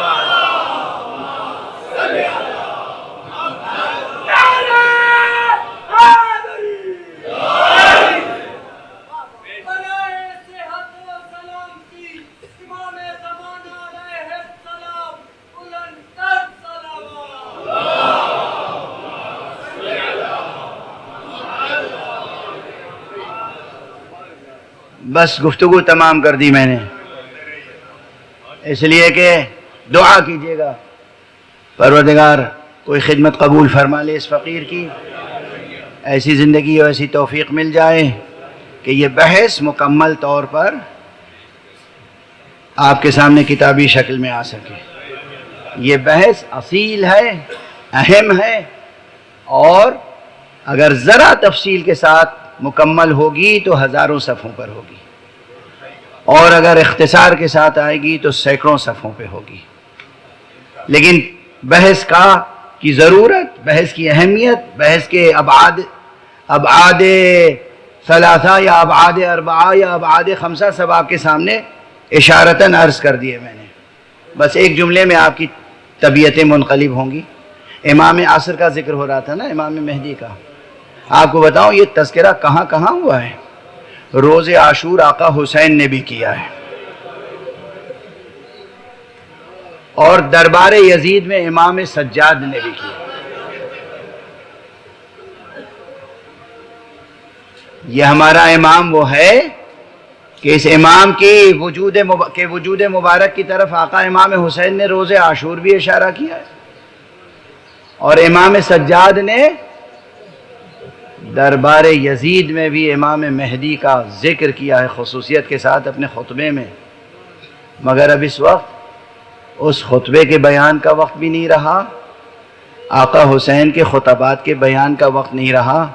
بس گفتگو تمام کر دی میں نے، اس لیے کہ دعا کیجیے گا پروردگار کوئی خدمت قبول فرما لے اس فقیر کی، ایسی زندگی اور ایسی توفیق مل جائے کہ یہ بحث مکمل طور پر آپ کے سامنے کتابی شکل میں آ سکے. یہ بحث اصیل ہے، اہم ہے، اور اگر ذرا تفصیل کے ساتھ مکمل ہوگی تو ہزاروں صفحوں پر ہوگی، اور اگر اختصار کے ساتھ آئے گی تو سینکڑوں صفحوں پہ ہوگی. لیکن بحث کی ضرورت، بحث کی اہمیت، بحث کے ابعاد ثلاثہ یا ابعاد اربعہ یا ابعاد خمسہ سب آپ کے سامنے اشارتاً عرض کر دیے میں نے. بس ایک جملے میں آپ کی طبیعتیں منقلب ہوں گی. امام عصر کا ذکر ہو رہا تھا نا، امام مہدی کا. آپ کو بتاؤں یہ تذکرہ کہاں کہاں ہوا ہے. روز عاشور آقا حسین نے بھی کیا ہے، اور دربار یزید میں امام سجاد نے بھی کیا. یہ ہمارا امام وہ ہے کہ اس امام کی وجود مبارک کی طرف آقا امام حسین نے روز عاشور بھی اشارہ کیا ہے، اور امام سجاد نے دربار یزید میں بھی امام مہدی کا ذکر کیا ہے خصوصیت کے ساتھ اپنے خطبے میں. مگر اب اس وقت اس خطبے کے بیان کا وقت بھی نہیں رہا، آقا حسین کے خطبات کے بیان کا وقت نہیں رہا.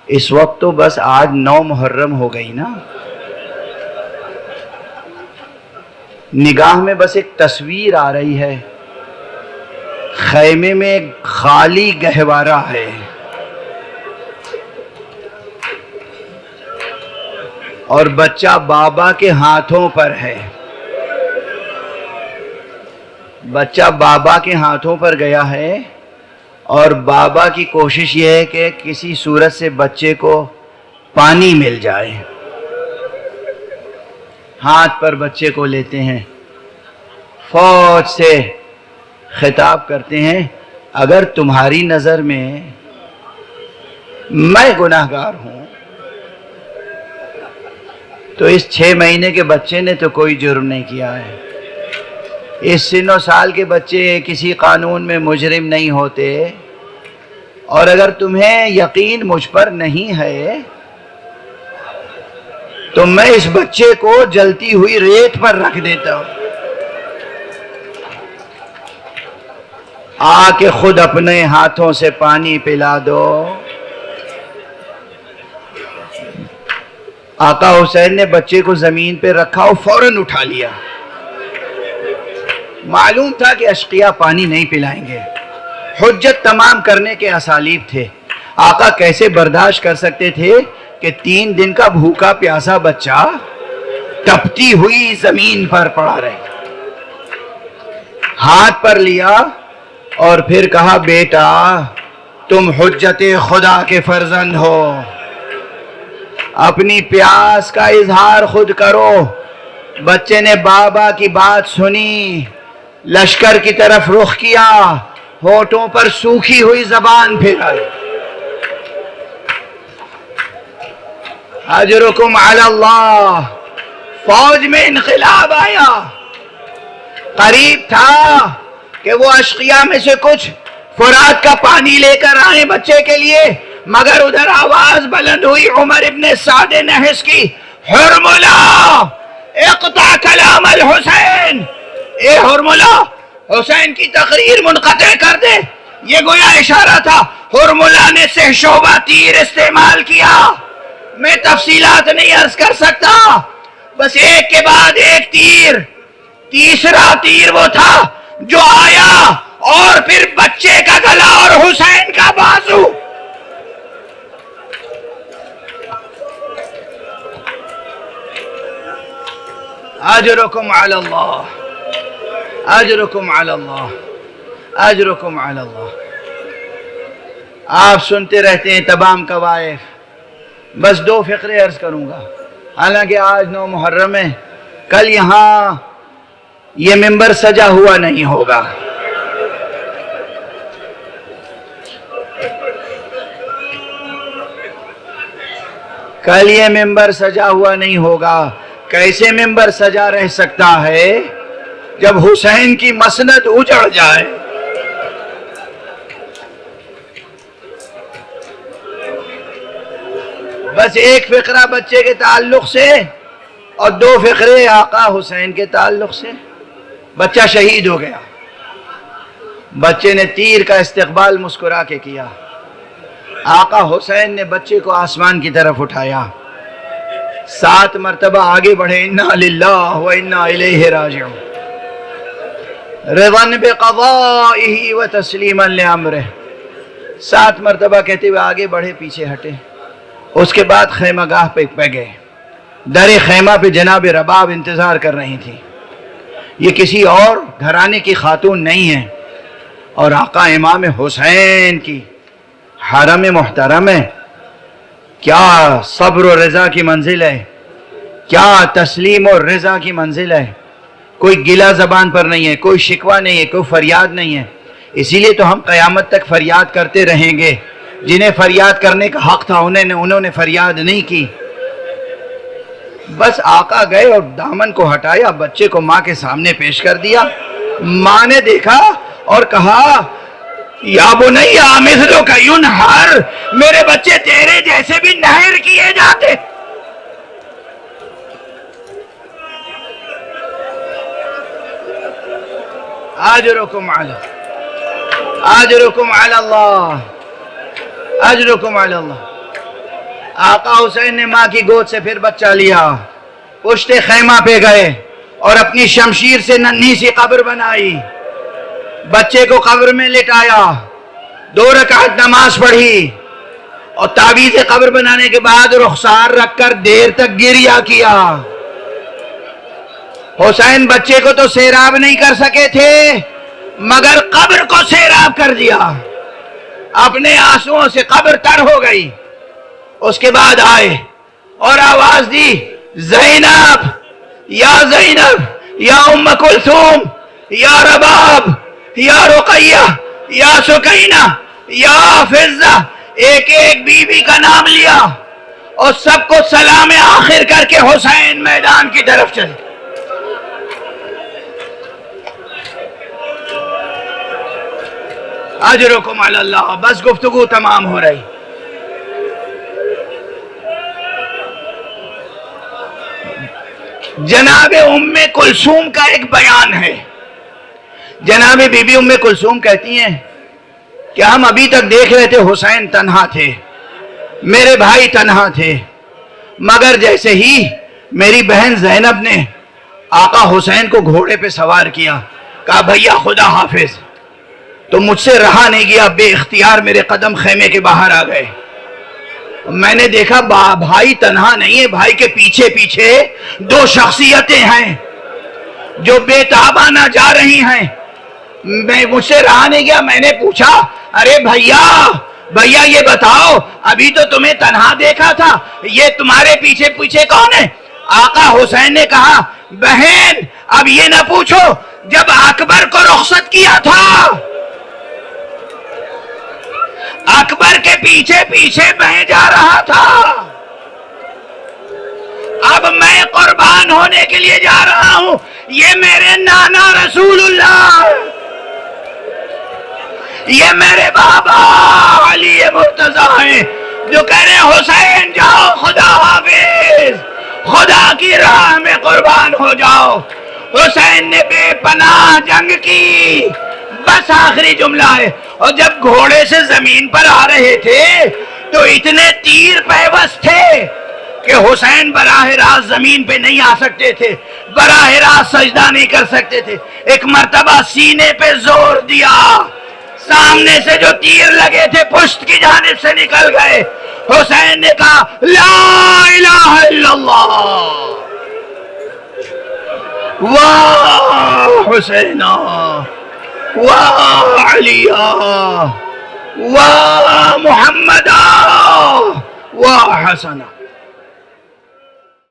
اس وقت تو بس آج 9 محرم ہو گئی نا. نگاہ میں بس ایک تصویر آ رہی ہے، خیمے میں خالی گہوارہ ہے، اور بچہ بابا کے ہاتھوں پر ہے. بچہ بابا کے ہاتھوں پر گیا ہے، اور بابا کی کوشش یہ ہے کہ کسی صورت سے بچے کو پانی مل جائے. ہاتھ پر بچے کو لیتے ہیں، فوج سے خطاب کرتے ہیں، اگر تمہاری نظر میں میں گناہگار ہوں تو اس 6 مہینے کے بچے نے تو کوئی جرم نہیں کیا ہے. اس سن و سال کے بچے کسی قانون میں مجرم نہیں ہوتے، اور اگر تمہیں یقین مجھ پر نہیں ہے تو میں اس بچے کو جلتی ہوئی ریت پر رکھ دیتا ہوں. آ کے خود اپنے ہاتھوں سے پانی پلا دو. آقا حسین نے بچے کو زمین پہ رکھا اور فوراً اٹھا لیا. معلوم تھا کہ اشقیاء پانی نہیں پلائیں گے، حجت تمام کرنے کے اسالیب تھے. آقا کیسے برداشت کر سکتے تھے کہ 3 دن کا بھوکا پیاسا بچہ تپتی ہوئی زمین پر پڑا رہے. ہاتھ پر لیا اور پھر کہا، بیٹا تم حجت خدا کے فرزند ہو، اپنی پیاس کا اظہار خود کرو. بچے نے بابا کی بات سنی، لشکر کی طرف رخ کیا، ہونٹوں پر سوکھی ہوئی زبان پھیرائی. اجرکم علی اللہ. فوج میں انقلاب آیا. قریب تھا کہ وہ اشقیاء میں سے کچھ فرات کا پانی لے کر آئیں بچے کے لیے، مگر ادھر آواز بلند ہوئی عمر ابن سعد نحس کی، حرملہ اقطع کلام الحسین. اے حرملہ، حسین کی تقریر منقطع کر دے. یہ گویا اشارہ تھا. حرملہ نے سہشوبہ تیر استعمال کیا. میں تفصیلات نہیں عرض کر سکتا، بس ایک کے بعد ایک تیر. تیسرا تیر وہ تھا جو آیا اور پھر بچے کا گلا اور حسین کا بازو. اجرکم علی اللہ، اجرکم علی اللہ، اجرکم علی اللہ۔ آپ سنتے رہتے ہیں تمام قوائف، بس 2 فقرے عرض کروں گا، حالانکہ آج 9 محرم ہے، کل یہاں یہ ممبر سجا ہوا نہیں ہوگا۔ کل یہ ممبر سجا ہوا نہیں ہوگا۔ کیسے ممبر سجا رہ سکتا ہے جب حسین کی مسند اجڑ جائے؟ بس 1 فقرہ بچے کے تعلق سے اور 2 فقرے آقا حسین کے تعلق سے۔ بچہ شہید ہو گیا، بچے نے تیر کا استقبال مسکرا کے کیا، آقا حسین نے بچے کو آسمان کی طرف اٹھایا، 7 مرتبہ آگے بڑھے، انا للہ و انا الیہ راجعون، رضا بقضائہ و تسلیما لامرہ، 7 مرتبہ کہتے ہوئے آگے بڑھے، پیچھے ہٹے۔ اس کے بعد خیمہ گاہ پہ گئے، در خیمہ پہ جناب رباب انتظار کر رہی تھی۔ یہ کسی اور گھرانے کی خاتون نہیں ہے، اور آقا امام حسین کی حرم محترم ہے۔ کیا صبر و رضا کی منزل ہے، کیا تسلیم و رضا کی منزل ہے۔ کوئی گلہ زبان پر نہیں ہے، کوئی شکوہ نہیں ہے، کوئی فریاد نہیں ہے۔ اسی لیے تو ہم قیامت تک فریاد کرتے رہیں گے۔ جنہیں فریاد کرنے کا حق تھا انہوں نے فریاد نہیں کی۔ بس آقا گئے اور دامن کو ہٹایا، بچے کو ماں کے سامنے پیش کر دیا۔ ماں نے دیکھا اور کہا، یا بنی مثلک ینحر، میرے بچے تیرے جیسے بھی نہر کیے جاتے۔ اجرکم علی اللہ، اجرکم علی اللہ۔ آقا حسین نے ماں کی گود سے پھر بچہ لیا، پشت خیمہ پہ گئے اور اپنی شمشیر سے ننھی سی قبر بنائی، بچے کو قبر میں لٹایا، 2 رکعت نماز پڑھی، اور تعویذ قبر بنانے کے بعد رخسار رکھ کر دیر تک گریہ کیا۔ حسین بچے کو تو سیراب نہیں کر سکے تھے، مگر قبر کو سیراب کر دیا، اپنے آنسوؤں سے قبر تر ہو گئی۔ اس کے بعد آئے اور آواز دی، زینب یا زینب، یا ام کلثوم، یا رباب، یا رقیہ، یا سکینہ، یا حافظہ، ایک ایک بی بی کا نام لیا اور سب کو سلام آخر کر کے حسین میدان کی طرف چلے۔ اجرکم علی اللہ۔ بس گفتگو تمام ہو رہی۔ جناب ام کلثوم کا ایک بیان ہے۔ جناب بی بی ام کلثوم کہتی ہیں کہ ہم ابھی تک دیکھ رہے تھے حسین تنہا تھے، میرے بھائی تنہا تھے، مگر جیسے ہی میری بہن زینب نے آقا حسین کو گھوڑے پہ سوار کیا، کہا بھیا خدا حافظ، تو مجھ سے رہا نہیں گیا، بے اختیار میرے قدم خیمے کے باہر آ گئے۔ میں نے دیکھا بھائی تنہا نہیں ہے، بھائی کے پیچھے پیچھے 2 شخصیتیں ہیں جو بے تابانہ جا رہی ہیں۔ مجھ سے رہا نہیں گیا، میں نے پوچھا، ارے بھیا یہ بتاؤ، ابھی تو تمہیں تنہا دیکھا تھا، یہ تمہارے پیچھے پیچھے کون ہے؟ آقا حسین نے کہا، بہن اب یہ نہ پوچھو، جب اکبر کو رخصت کیا تھا، اکبر کے پیچھے پیچھے میں جا رہا تھا، اب میں قربان ہونے کے لیے جا رہا ہوں۔ یہ میرے نانا رسول اللہ، یہ میرے بابا علی مرتضیٰ ہیں جو کہہ رہے ہیں حسین جاؤ خدا حافظ، خدا کی راہ میں قربان ہو جاؤ۔ حسین نے بے پناہ جنگ کی، بس آخری جملہ ہے۔ اور جب گھوڑے سے زمین پر آ رہے تھے تو اتنے تیر پیوست تھے کہ حسین براہ راست زمین پہ نہیں آ سکتے تھے، براہ راست سجدہ نہیں کر سکتے تھے۔ ایک مرتبہ سینے پہ زور دیا، سامنے سے جو تیر لگے تھے پشت کی جانب سے نکل گئے۔ حسین نے کہا لا الہ الا اللہ، واہ حسینہ، واہ علیہ، واہ محمدہ، واہ حسنہ.